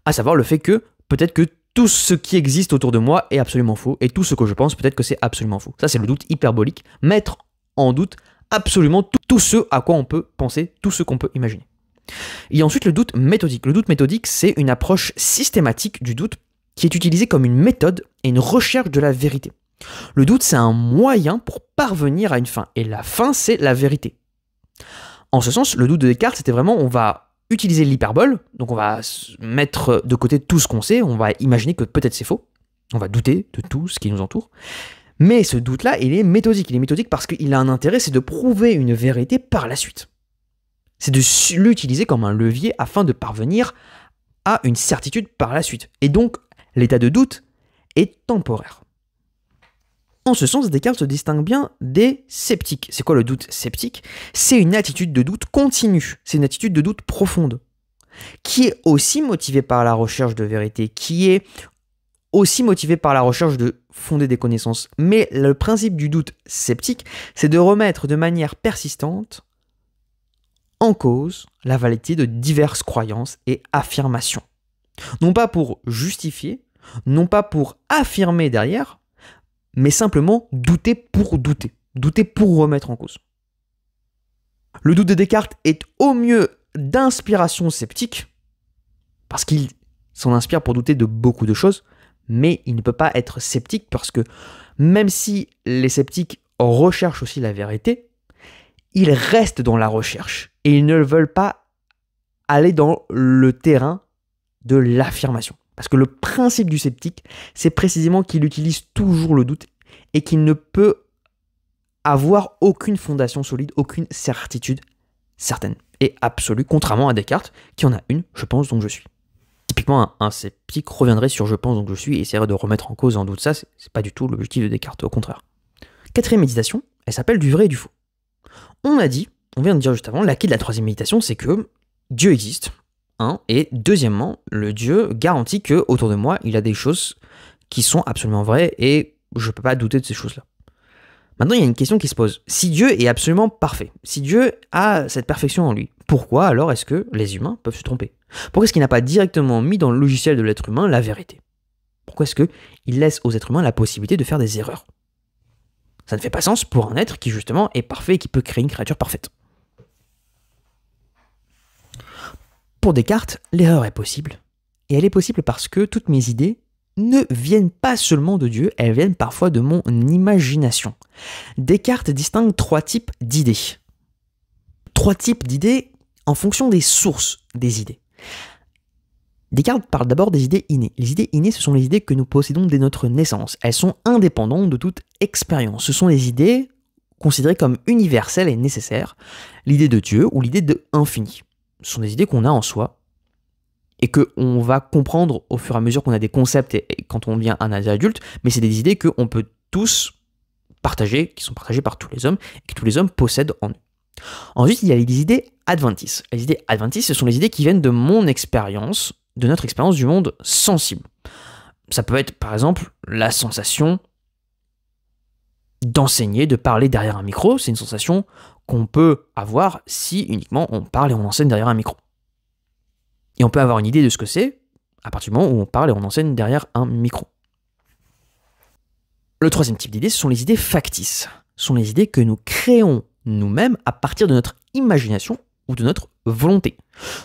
à savoir le fait que peut-être que tout ce qui existe autour de moi est absolument faux et tout ce que je pense peut-être que c'est absolument faux. Ça c'est le doute hyperbolique, mettre en doute absolument tout ce à quoi on peut penser, tout ce qu'on peut imaginer. Il y a ensuite le doute méthodique. Le doute méthodique, c'est une approche systématique du doute qui est utilisée comme une méthode et une recherche de la vérité. Le doute, c'est un moyen pour parvenir à une fin, et la fin, c'est la vérité. En ce sens, le doute de Descartes, c'était vraiment, on va utiliser l'hyperbole, donc on va mettre de côté tout ce qu'on sait, on va imaginer que peut-être c'est faux, on va douter de tout ce qui nous entoure. Mais ce doute-là, il est méthodique. Il est méthodique parce qu'il a un intérêt, c'est de prouver une vérité par la suite. C'est de l'utiliser comme un levier afin de parvenir à une certitude par la suite. Et donc, l'état de doute est temporaire. En ce sens, Descartes se distingue bien des sceptiques. C'est quoi le doute sceptique? C'est une attitude de doute continue. C'est une attitude de doute profonde, qui est aussi motivée par la recherche de vérité, qui est aussi motivé par la recherche de fonder des connaissances. Mais le principe du doute sceptique, c'est de remettre de manière persistante en cause la validité de diverses croyances et affirmations. Non pas pour justifier, non pas pour affirmer derrière, mais simplement douter pour remettre en cause. Le doute de Descartes est au mieux d'inspiration sceptique, parce qu'il s'en inspire pour douter de beaucoup de choses, mais il ne peut pas être sceptique parce que même si les sceptiques recherchent aussi la vérité, ils restent dans la recherche et ils ne veulent pas aller dans le terrain de l'affirmation. Parce que le principe du sceptique, c'est précisément qu'il utilise toujours le doute et qu'il ne peut avoir aucune fondation solide, aucune certitude certaine et absolue, contrairement à Descartes, qui en a une, je pense donc je suis. Typiquement, un sceptique reviendrait sur je pense donc je suis et essaierait de remettre en cause en doute ça, c'est pas du tout l'objectif de Descartes, au contraire. Quatrième méditation, elle s'appelle du vrai et du faux. On vient de dire juste avant, la clé de la troisième méditation, c'est que Dieu existe, et deuxièmement, le Dieu garantit que autour de moi, il y a des choses qui sont absolument vraies et je ne peux pas douter de ces choses-là. Maintenant, il y a une question qui se pose. Si Dieu est absolument parfait, si Dieu a cette perfection en lui, pourquoi alors est-ce que les humains peuvent se tromper? Pourquoi est-ce qu'il n'a pas directement mis dans le logiciel de l'être humain la vérité? Pourquoi est-ce qu'il laisse aux êtres humains la possibilité de faire des erreurs? Ça ne fait pas sens pour un être qui justement est parfait et qui peut créer une créature parfaite. Pour Descartes, l'erreur est possible. Et elle est possible parce que toutes mes idées ne viennent pas seulement de Dieu, elles viennent parfois de mon imagination. Descartes distingue trois types d'idées. Trois types d'idées en fonction des sources des idées. Descartes parle d'abord des idées innées. Les idées innées, ce sont les idées que nous possédons dès notre naissance. Elles sont indépendantes de toute expérience. Ce sont les idées considérées comme universelles et nécessaires. L'idée de Dieu ou l'idée de infini. Ce sont des idées qu'on a en soi et qu'on va comprendre au fur et à mesure qu'on a des concepts et quand on devient un adulte, mais c'est des idées qu'on peut tous partager, qui sont partagées par tous les hommes et que tous les hommes possèdent en eux. Ensuite, il y a les idées adventices. Les idées adventices, ce sont les idées qui viennent de mon expérience, de notre expérience du monde sensible. Ça peut être, par exemple, la sensation d'enseigner, de parler derrière un micro. C'est une sensation qu'on peut avoir si uniquement on parle et on enseigne derrière un micro. Et on peut avoir une idée de ce que c'est à partir du moment où on parle et on enseigne derrière un micro. Le troisième type d'idées, ce sont les idées factices. Ce sont les idées que nous créons nous-mêmes à partir de notre imagination ou de notre volonté.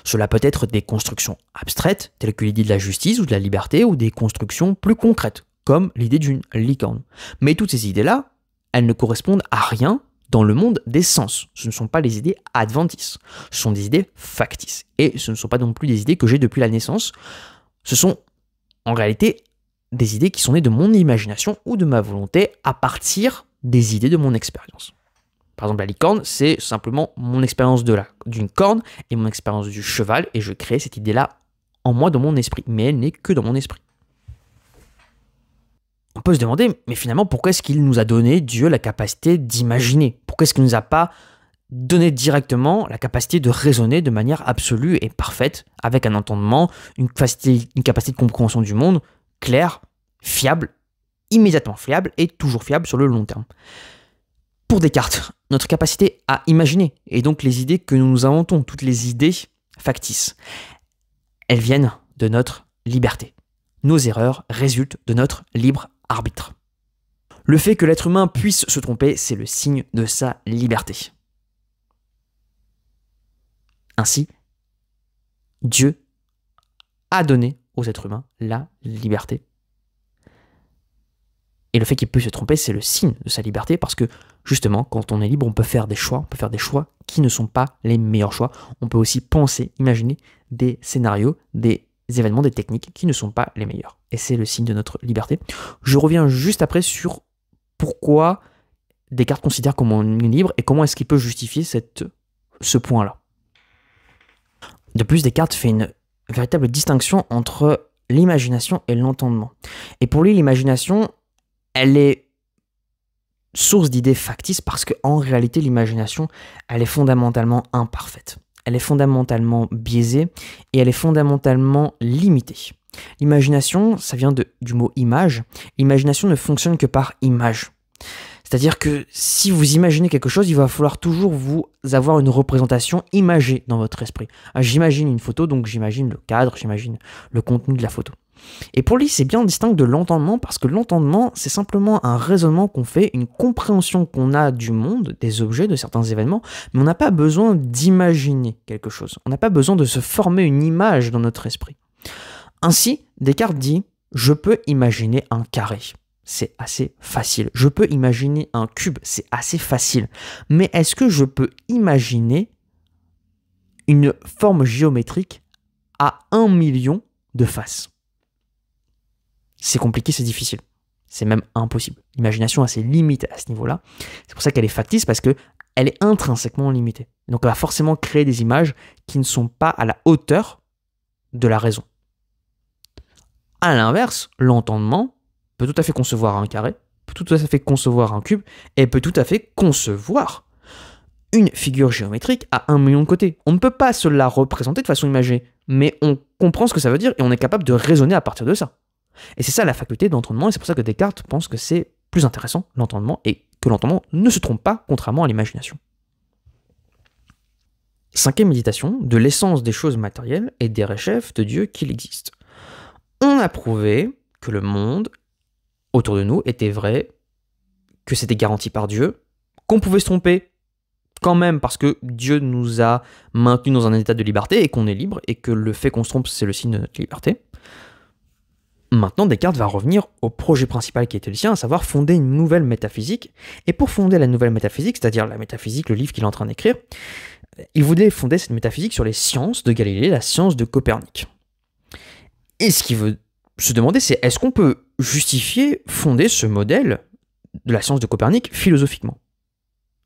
Cela peut être des constructions abstraites, telles que l'idée de la justice ou de la liberté, ou des constructions plus concrètes, comme l'idée d'une licorne. Mais toutes ces idées-là, elles ne correspondent à rien dans le monde des sens. Ce ne sont pas les idées adventices, ce sont des idées factices. Et ce ne sont pas non plus des idées que j'ai depuis la naissance, ce sont en réalité des idées qui sont nées de mon imagination ou de ma volonté à partir des idées de mon expérience. Par exemple, la licorne, c'est simplement mon expérience d'une corne et mon expérience du cheval, et je crée cette idée-là en moi, dans mon esprit, mais elle n'est que dans mon esprit. On peut se demander, mais finalement, pourquoi est-ce qu'il nous a donné, Dieu, la capacité d'imaginer? Pourquoi est-ce qu'il ne nous a pas donné directement la capacité de raisonner de manière absolue et parfaite, avec un entendement, une capacité de compréhension du monde claire, fiable, immédiatement fiable et toujours fiable sur le long terme? Pour Descartes, notre capacité à imaginer, et donc les idées que nous nous inventons, toutes les idées factices, elles viennent de notre liberté. Nos erreurs résultent de notre libre arbitre. Le fait que l'être humain puisse se tromper, c'est le signe de sa liberté. Ainsi, Dieu a donné aux êtres humains la liberté. Et le fait qu'il puisse se tromper, c'est le signe de sa liberté, parce que justement, quand on est libre, on peut faire des choix, qui ne sont pas les meilleurs choix. On peut aussi penser, imaginer des scénarios, des événements, des techniques qui ne sont pas les meilleurs. Et c'est le signe de notre liberté. Je reviens juste après sur pourquoi Descartes considère comment on est libre et comment est-ce qu'il peut justifier ce point-là. De plus, Descartes fait une véritable distinction entre l'imagination et l'entendement. Et pour lui, l'imagination, elle est source d'idées factices parce qu'en réalité, l'imagination, elle est fondamentalement imparfaite. Elle est fondamentalement biaisée et elle est fondamentalement limitée. L'imagination, ça vient du mot image. L'imagination ne fonctionne que par image. C'est-à-dire que si vous imaginez quelque chose, il va falloir toujours vous avoir une représentation imagée dans votre esprit. J'imagine une photo, donc j'imagine le cadre, j'imagine le contenu de la photo. Et pour lui, c'est bien distinct de l'entendement, parce que l'entendement, c'est simplement un raisonnement qu'on fait, une compréhension qu'on a du monde, des objets, de certains événements, mais on n'a pas besoin d'imaginer quelque chose. On n'a pas besoin de se former une image dans notre esprit. Ainsi, Descartes dit « je peux imaginer un carré ». C'est assez facile. Je peux imaginer un cube, c'est assez facile. Mais est-ce que je peux imaginer une forme géométrique à 1 million de faces? C'est compliqué, c'est difficile. C'est même impossible. L'imagination a ses limites à ce niveau-là. C'est pour ça qu'elle est factice, parce qu'elle est intrinsèquement limitée. Donc elle va forcément créer des images qui ne sont pas à la hauteur de la raison. À l'inverse, l'entendement peut tout à fait concevoir un carré, peut tout à fait concevoir un cube, et peut tout à fait concevoir une figure géométrique à 1 million de côtés. On ne peut pas se la représenter de façon imagée, mais on comprend ce que ça veut dire et on est capable de raisonner à partir de ça. Et c'est ça la faculté d'entendement, et c'est pour ça que Descartes pense que c'est plus intéressant, l'entendement, et que l'entendement ne se trompe pas, contrairement à l'imagination. 5e méditation, de l'essence des choses matérielles et des rechefs de Dieu qu'il existe. On a prouvé que le monde autour de nous était vrai, que c'était garanti par Dieu, qu'on pouvait se tromper quand même parce que Dieu nous a maintenus dans un état de liberté et qu'on est libre et que le fait qu'on se trompe, c'est le signe de notre liberté. Maintenant, Descartes va revenir au projet principal qui était le sien, à savoir fonder une nouvelle métaphysique. Et pour fonder la nouvelle métaphysique, c'est-à-dire la métaphysique, le livre qu'il est en train d'écrire, il voulait fonder cette métaphysique sur les sciences de Galilée, la science de Copernic. Et ce qu'il veut se demander, c'est est-ce qu'on peut justifier, fonder ce modèle de la science de Copernic philosophiquement?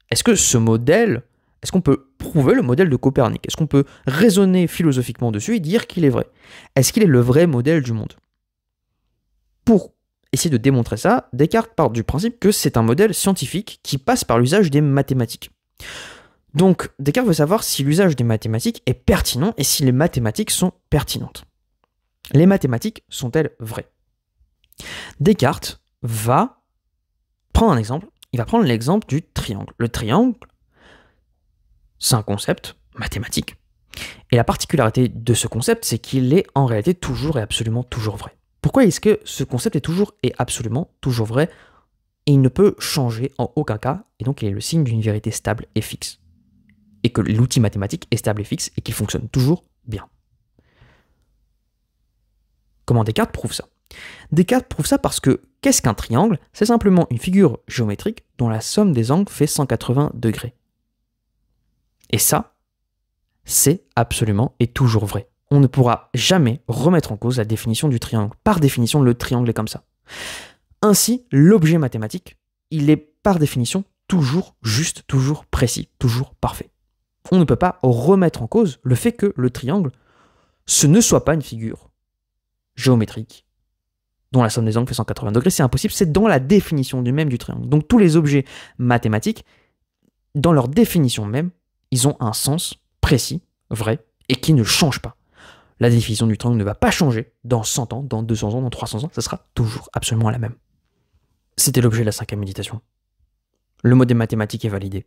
Est-ce que ce modèle, est-ce qu'on peut prouver le modèle de Copernic? Est-ce qu'on peut raisonner philosophiquement dessus et dire qu'il est vrai? Est-ce qu'il est le vrai modèle du monde? Pour essayer de démontrer ça, Descartes part du principe que c'est un modèle scientifique qui passe par l'usage des mathématiques. Donc, Descartes veut savoir si l'usage des mathématiques est pertinent et si les mathématiques sont pertinentes. Les mathématiques sont-elles vraies? Descartes va prendre un exemple. Il va prendre l'exemple du triangle. Le triangle, c'est un concept mathématique. Et la particularité de ce concept, c'est qu'il est en réalité toujours et absolument toujours vrai. Pourquoi est-ce que ce concept est toujours et absolument toujours vrai et il ne peut changer en aucun cas, et donc il est le signe d'une vérité stable et fixe? Et que l'outil mathématique est stable et fixe et qu'il fonctionne toujours bien. Comment Descartes prouve ça? Descartes prouve ça parce que qu'est-ce qu'un triangle? C'est simplement une figure géométrique dont la somme des angles fait 180 degrés. Et ça, c'est absolument et toujours vrai. On ne pourra jamais remettre en cause la définition du triangle. Par définition, le triangle est comme ça. Ainsi, l'objet mathématique, il est par définition toujours juste, toujours précis, toujours parfait. On ne peut pas remettre en cause le fait que le triangle, ce ne soit pas une figure géométrique dont la somme des angles fait 180 degrés. C'est impossible, c'est dans la définition du même du triangle. Donc tous les objets mathématiques, dans leur définition même, ils ont un sens précis, vrai, et qui ne change pas. La définition du triangle ne va pas changer dans 100 ans, dans 200 ans, dans 300 ans, ça sera toujours absolument la même. C'était l'objet de la 5e méditation. Le modèle mathématique est validé.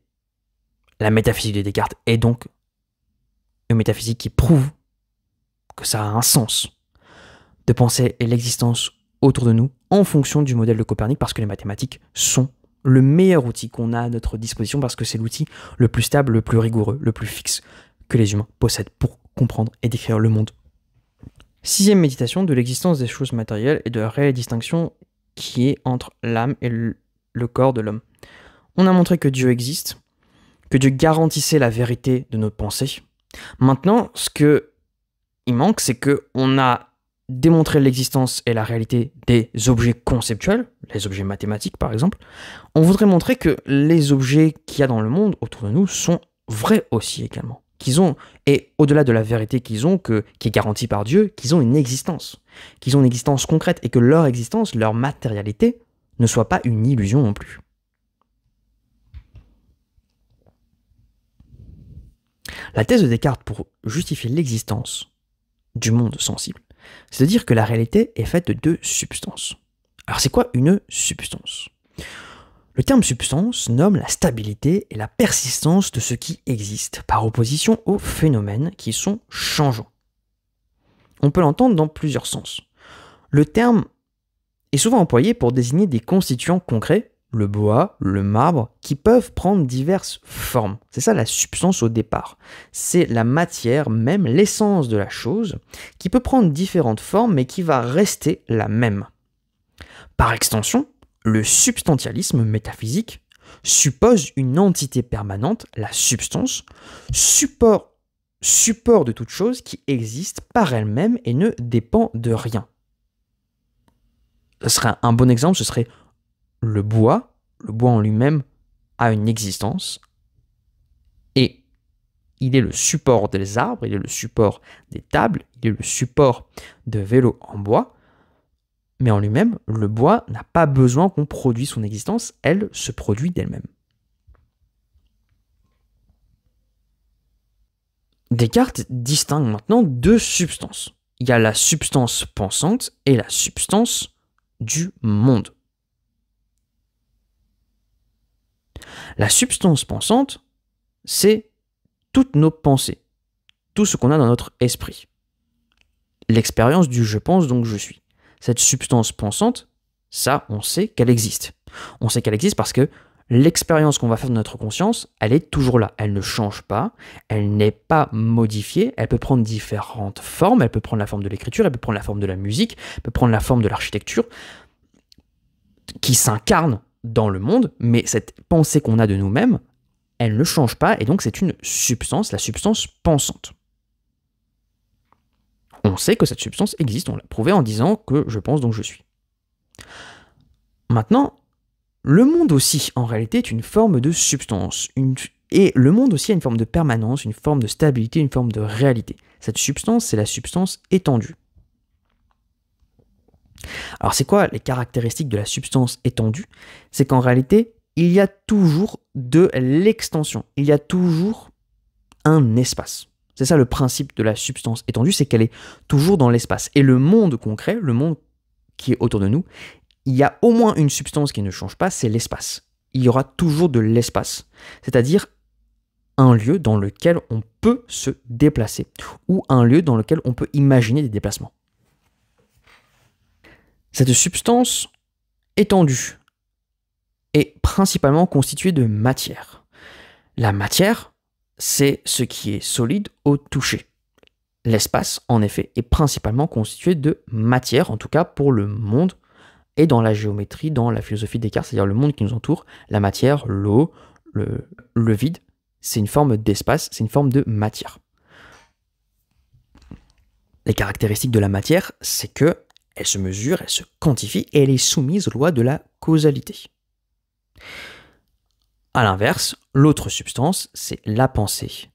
La métaphysique de Descartes est donc une métaphysique qui prouve que ça a un sens de penser l'existence autour de nous en fonction du modèle de Copernic, parce que les mathématiques sont le meilleur outil qu'on a à notre disposition, parce que c'est l'outil le plus stable, le plus rigoureux, le plus fixe que les humains possèdent pour comprendre et décrire le monde. 6e méditation, de l'existence des choses matérielles et de la réelle distinction qui est entre l'âme et le corps de l'homme. On a montré que Dieu existe, que Dieu garantissait la vérité de nos pensées. Maintenant, ce qu'il manque, c'est qu'on a démontré l'existence et la réalité des objets conceptuels, les objets mathématiques par exemple. On voudrait montrer que les objets qu'il y a dans le monde autour de nous sont vrais aussi également. Et au-delà de la vérité qu'ils ont, qui est garantie par Dieu, qu'ils ont une existence concrète, et que leur existence, leur matérialité, ne soit pas une illusion non plus. La thèse de Descartes pour justifier l'existence du monde sensible, c'est de dire que la réalité est faite de deux substances. Alors c'est quoi une substance? Le terme substance nomme la stabilité et la persistance de ce qui existe, par opposition aux phénomènes qui sont changeants. On peut l'entendre dans plusieurs sens. Le terme est souvent employé pour désigner des constituants concrets, le bois, le marbre, qui peuvent prendre diverses formes. C'est ça la substance au départ. C'est la matière, même l'essence de la chose, qui peut prendre différentes formes mais qui va rester la même. Par extension, le substantialisme métaphysique suppose une entité permanente, la substance, support de toute chose qui existe par elle-même et ne dépend de rien. Ce serait un bon exemple, ce serait le bois. Le bois en lui-même a une existence et il est le support des arbres, il est le support des tables, il est le support de vélos en bois. Mais en lui-même, le bois n'a pas besoin qu'on produise son existence, elle se produit d'elle-même. Descartes distingue maintenant deux substances. Il y a la substance pensante et la substance du monde. La substance pensante, c'est toutes nos pensées, tout ce qu'on a dans notre esprit. L'expérience du je pense donc je suis. Cette substance pensante, ça, on sait qu'elle existe. On sait qu'elle existe parce que l'expérience qu'on va faire de notre conscience, elle est toujours là. Elle ne change pas, elle n'est pas modifiée, elle peut prendre différentes formes, elle peut prendre la forme de l'écriture, elle peut prendre la forme de la musique, elle peut prendre la forme de l'architecture, qui s'incarne dans le monde, mais cette pensée qu'on a de nous-mêmes, elle ne change pas, et donc c'est une substance, la substance pensante. On sait que cette substance existe, on l'a prouvé en disant que je pense donc je suis. Maintenant, le monde aussi, en réalité, est une forme de substance. Et le monde aussi a une forme de permanence, une forme de stabilité, une forme de réalité. Cette substance, c'est la substance étendue. Alors c'est quoi les caractéristiques de la substance étendue? C'est qu'en réalité, il y a toujours de l'extension. Il y a toujours un espace. C'est ça le principe de la substance étendue, c'est qu'elle est toujours dans l'espace. Et le monde concret, le monde qui est autour de nous, il y a au moins une substance qui ne change pas, c'est l'espace. Il y aura toujours de l'espace. C'est-à-dire un lieu dans lequel on peut se déplacer, ou un lieu dans lequel on peut imaginer des déplacements. Cette substance étendue est principalement constituée de matière. La matière, c'est ce qui est solide au toucher. L'espace, en effet, est principalement constitué de matière, en tout cas pour le monde et dans la géométrie, dans la philosophie de Descartes, c'est-à-dire le monde qui nous entoure, la matière, l'eau, le vide, c'est une forme d'espace, c'est une forme de matière. Les caractéristiques de la matière, c'est que elle se mesure, elle se quantifie et elle est soumise aux lois de la causalité. A l'inverse, l'autre substance, c'est la pensée,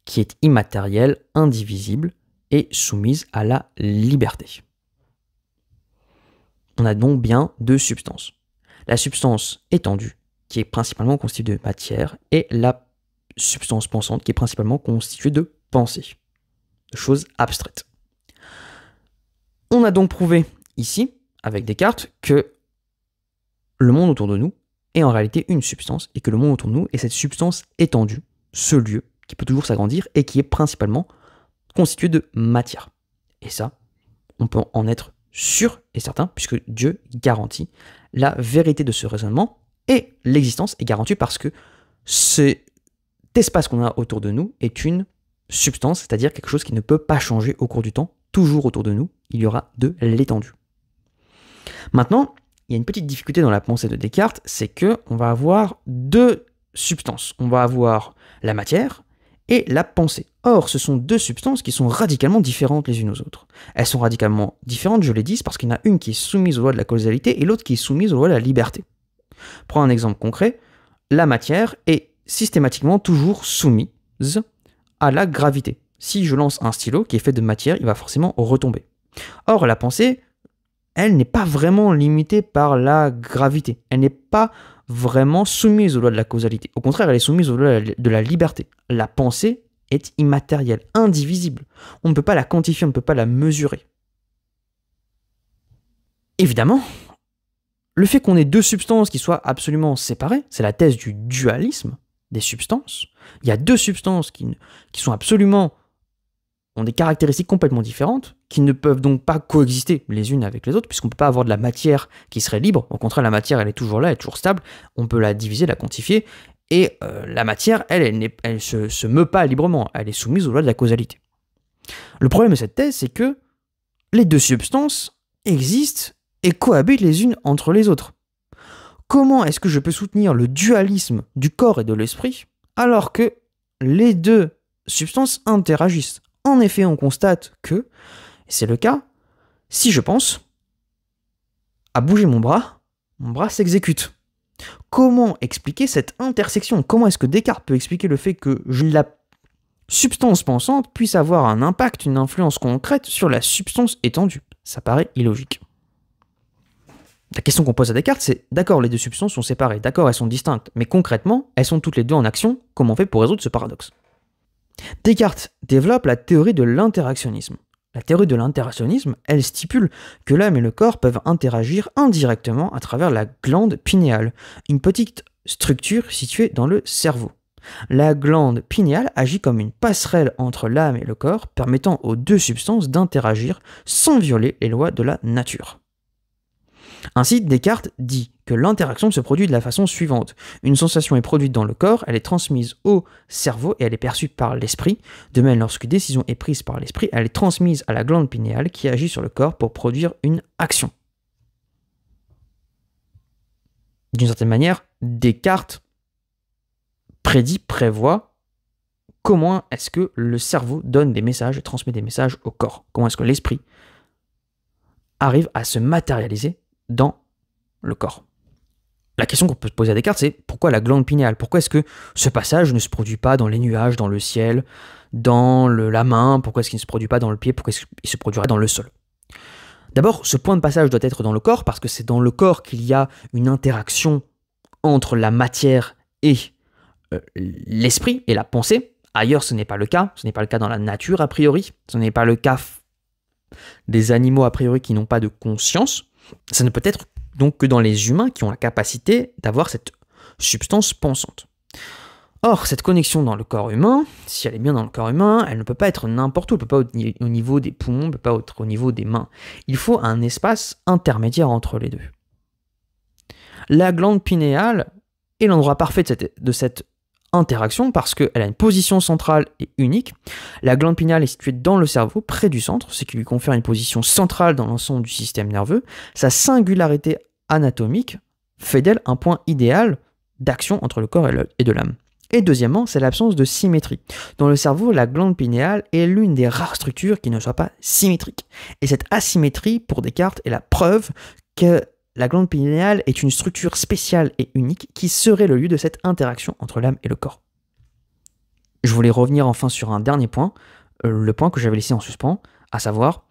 qui est immatérielle, indivisible et soumise à la liberté. On a donc bien deux substances. La substance étendue, qui est principalement constituée de matière, et la substance pensante, qui est principalement constituée de pensée, de choses abstraites. On a donc prouvé ici, avec Descartes, que le monde autour de nous est en réalité une substance, et que le monde autour de nous est cette substance étendue, ce lieu qui peut toujours s'agrandir et qui est principalement constitué de matière. Et ça, on peut en être sûr et certain, puisque Dieu garantit la vérité de ce raisonnement, et l'existence est garantie parce que cet espace qu'on a autour de nous est une substance, c'est-à-dire quelque chose qui ne peut pas changer au cours du temps. Toujours autour de nous, il y aura de l'étendue. Maintenant, il y a une petite difficulté dans la pensée de Descartes, c'est qu'on va avoir deux substances. On va avoir la matière et la pensée. Or, ce sont deux substances qui sont radicalement différentes les unes aux autres. Elles sont radicalement différentes, je l'ai dit, parce qu'il y en a une qui est soumise aux lois de la causalité et l'autre qui est soumise aux lois de la liberté. Prenons un exemple concret. La matière est systématiquement toujours soumise à la gravité. Si je lance un stylo qui est fait de matière, il va forcément retomber. Or, la pensée, elle n'est pas vraiment limitée par la gravité. Elle n'est pas vraiment soumise aux lois de la causalité. Au contraire, elle est soumise aux lois de la liberté. La pensée est immatérielle, indivisible. On ne peut pas la quantifier, on ne peut pas la mesurer. Évidemment, le fait qu'on ait deux substances qui soient absolument séparées, c'est la thèse du dualisme des substances. Il y a deux substances qui sont absolument, ont des caractéristiques complètement différentes, qui ne peuvent donc pas coexister les unes avec les autres, puisqu'on ne peut pas avoir de la matière qui serait libre. Au contraire, la matière, elle est toujours là, elle est toujours stable. On peut la diviser, la quantifier, et la matière, elle se meut pas librement, elle est soumise aux lois de la causalité. Le problème de cette thèse, c'est que les deux substances existent et cohabitent les unes entre les autres. Comment est-ce que je peux soutenir le dualisme du corps et de l'esprit alors que les deux substances interagissent? En effet, on constate que, et c'est le cas, si je pense à bouger mon bras s'exécute. Comment expliquer cette intersection? Comment est-ce que Descartes peut expliquer le fait que la substance pensante puisse avoir un impact, une influence concrète sur la substance étendue? Ça paraît illogique. La question qu'on pose à Descartes, c'est d'accord, les deux substances sont séparées, d'accord, elles sont distinctes, mais concrètement, elles sont toutes les deux en action, comment on fait pour résoudre ce paradoxe? Descartes développe la théorie de l'interactionnisme. La théorie de l'interactionnisme, elle stipule que l'âme et le corps peuvent interagir indirectement à travers la glande pinéale, une petite structure située dans le cerveau. La glande pinéale agit comme une passerelle entre l'âme et le corps, permettant aux deux substances d'interagir sans violer les lois de la nature. Ainsi, Descartes dit que l'interaction se produit de la façon suivante. Une sensation est produite dans le corps, elle est transmise au cerveau et elle est perçue par l'esprit. De même, lorsqu'une décision est prise par l'esprit, elle est transmise à la glande pinéale qui agit sur le corps pour produire une action. D'une certaine manière, Descartes prévoit comment est-ce que le cerveau donne des messages et transmet des messages au corps. Comment est-ce que l'esprit arrive à se matérialiser dans le corps. La question qu'on peut se poser à Descartes, c'est pourquoi la glande pinéale? Pourquoi est-ce que ce passage ne se produit pas dans les nuages, dans le ciel, dans la main? Pourquoi est-ce qu'il ne se produit pas dans le pied? Pourquoi est-ce qu'il se produirait dans le sol? D'abord, ce point de passage doit être dans le corps, parce que c'est dans le corps qu'il y a une interaction entre la matière et l'esprit et la pensée. Ailleurs, ce n'est pas le cas. Ce n'est pas le cas dans la nature, a priori. Ce n'est pas le cas des animaux, a priori, qui n'ont pas de conscience. Ça ne peut être donc que dans les humains qui ont la capacité d'avoir cette substance pensante. Or, cette connexion dans le corps humain, si elle est bien dans le corps humain, elle ne peut pas être n'importe où, elle ne peut pas être au niveau des poumons, elle ne peut pas être au niveau des mains. Il faut un espace intermédiaire entre les deux. La glande pinéale est l'endroit parfait de cette interaction parce qu'elle a une position centrale et unique. La glande pinéale est située dans le cerveau, près du centre, ce qui lui confère une position centrale dans l'ensemble du système nerveux. Sa singularité anatomique fait d'elle un point idéal d'action entre le corps et de l'âme. Et deuxièmement, c'est l'absence de symétrie. Dans le cerveau, la glande pinéale est l'une des rares structures qui ne soit pas symétrique. Et cette asymétrie, pour Descartes, est la preuve que la glande pinéale est une structure spéciale et unique qui serait le lieu de cette interaction entre l'âme et le corps. Je voulais revenir enfin sur un dernier point, le point que j'avais laissé en suspens, à savoir,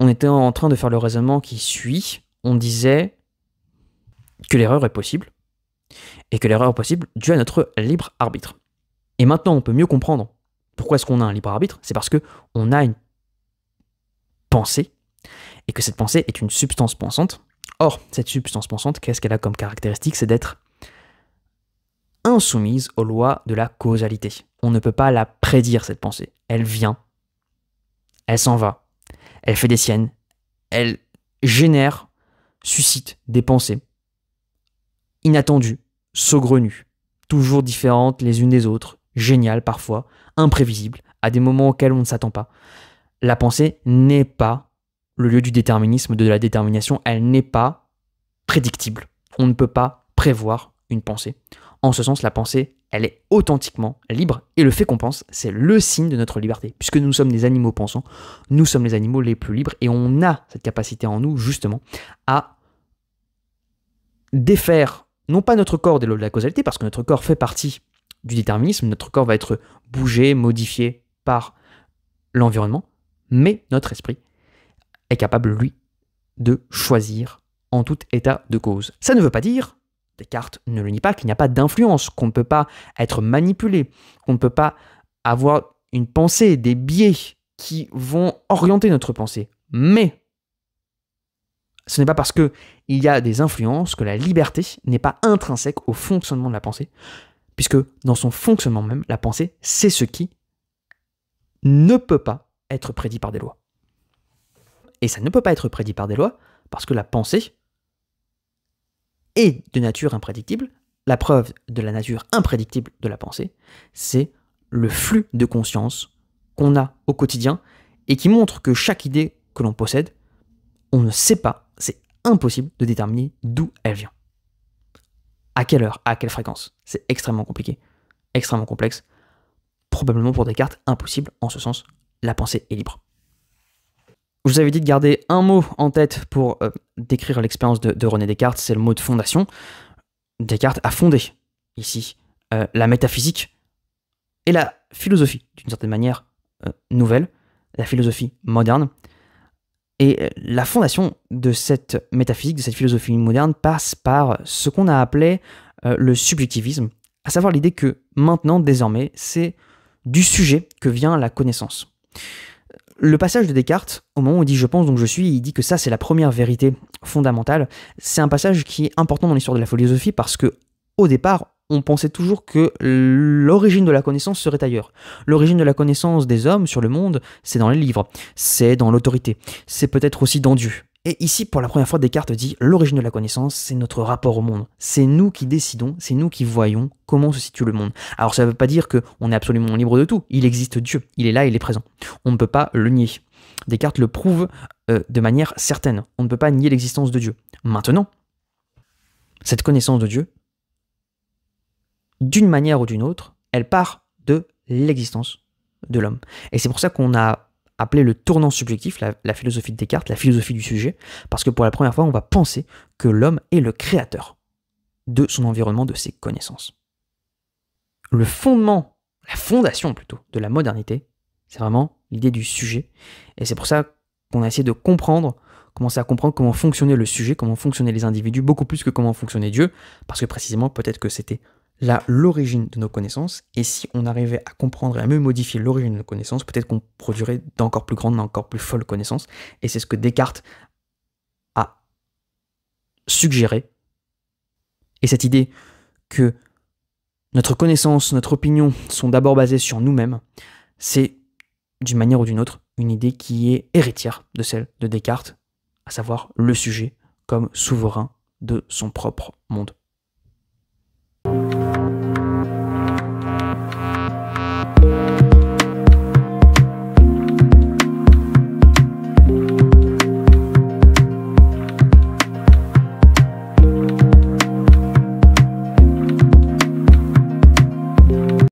on était en train de faire le raisonnement qui suit, on disait que l'erreur est possible, et que l'erreur est possible due à notre libre arbitre. Et maintenant, on peut mieux comprendre pourquoi est-ce qu'on a un libre arbitre, c'est parce qu'on a une pensée, et que cette pensée est une substance pensante. Or, cette substance pensante, qu'est-ce qu'elle a comme caractéristique? C'est d'être insoumise aux lois de la causalité. On ne peut pas la prédire, cette pensée. Elle vient, elle s'en va, elle fait des siennes, elle génère, suscite des pensées inattendues, saugrenues, toujours différentes les unes des autres, géniales parfois, imprévisibles, à des moments auxquels on ne s'attend pas. La pensée n'est pas le lieu du déterminisme, de la détermination, elle n'est pas prédictible. On ne peut pas prévoir une pensée. En ce sens, la pensée, elle est authentiquement libre, et le fait qu'on pense, c'est le signe de notre liberté. Puisque nous sommes des animaux pensants, nous sommes les animaux les plus libres, et on a cette capacité en nous, justement, à défaire, non pas notre corps des lois de la causalité, parce que notre corps fait partie du déterminisme, notre corps va être bougé, modifié par l'environnement, mais notre esprit est capable, lui, de choisir en tout état de cause. Ça ne veut pas dire, Descartes ne le nie pas, qu'il n'y a pas d'influence, qu'on ne peut pas être manipulé, qu'on ne peut pas avoir une pensée, des biais qui vont orienter notre pensée. Mais, Ce n'est pas parce qu'il y a des influences que la liberté n'est pas intrinsèque au fonctionnement de la pensée, puisque dans son fonctionnement même, la pensée, c'est ce qui ne peut pas être prédit par des lois. Et ça ne peut pas être prédit par des lois, parce que la pensée est de nature imprédictible. La preuve de la nature imprédictible de la pensée, c'est le flux de conscience qu'on a au quotidien et qui montre que chaque idée que l'on possède, on ne sait pas, c'est impossible de déterminer d'où elle vient. À quelle heure, à quelle fréquence. C'est extrêmement compliqué, extrêmement complexe. Probablement pour Descartes, impossible, en ce sens, la pensée est libre. Je vous avais dit de garder un mot en tête pour décrire l'expérience de René Descartes, c'est le mot de fondation. Descartes a fondé, ici, la métaphysique et la philosophie, d'une certaine manière nouvelle, la philosophie moderne. Et la fondation de cette métaphysique, de cette philosophie moderne, passe par ce qu'on a appelé le subjectivisme, à savoir l'idée que maintenant, désormais, c'est du sujet que vient la connaissance. Le passage de Descartes, au moment où il dit « je pense donc je suis », il dit que ça c'est la première vérité fondamentale. C'est un passage qui est important dans l'histoire de la philosophie parce que, au départ, on pensait toujours que l'origine de la connaissance serait ailleurs. L'origine de la connaissance des hommes sur le monde, c'est dans les livres, c'est dans l'autorité, c'est peut-être aussi dans Dieu. Et ici, pour la première fois, Descartes dit « l'origine de la connaissance, c'est notre rapport au monde. C'est nous qui décidons, c'est nous qui voyons comment se situe le monde. » Alors ça ne veut pas dire qu'on est absolument libre de tout. Il existe Dieu, il est là, il est présent. On ne peut pas le nier. Descartes le prouve de manière certaine. On ne peut pas nier l'existence de Dieu. Maintenant, cette connaissance de Dieu, d'une manière ou d'une autre, elle part de l'existence de l'homme. Et c'est pour ça qu'on a appelé le tournant subjectif, la philosophie de Descartes, la philosophie du sujet, parce que pour la première fois, on va penser que l'homme est le créateur de son environnement, de ses connaissances. Le fondement, la fondation plutôt, de la modernité, c'est vraiment l'idée du sujet. Et c'est pour ça qu'on a essayé de commencer à comprendre comment fonctionnait le sujet, comment fonctionnaient les individus, beaucoup plus que comment fonctionnait Dieu, parce que précisément, peut-être que c'était là l'origine de nos connaissances, et si on arrivait à comprendre et à mieux modifier l'origine de nos connaissances, peut-être qu'on produirait d'encore plus grandes, d'encore plus folles connaissances, et c'est ce que Descartes a suggéré. Et cette idée que notre connaissance, notre opinion sont d'abord basées sur nous-mêmes, c'est, d'une manière ou d'une autre, une idée qui est héritière de celle de Descartes, à savoir le sujet comme souverain de son propre monde.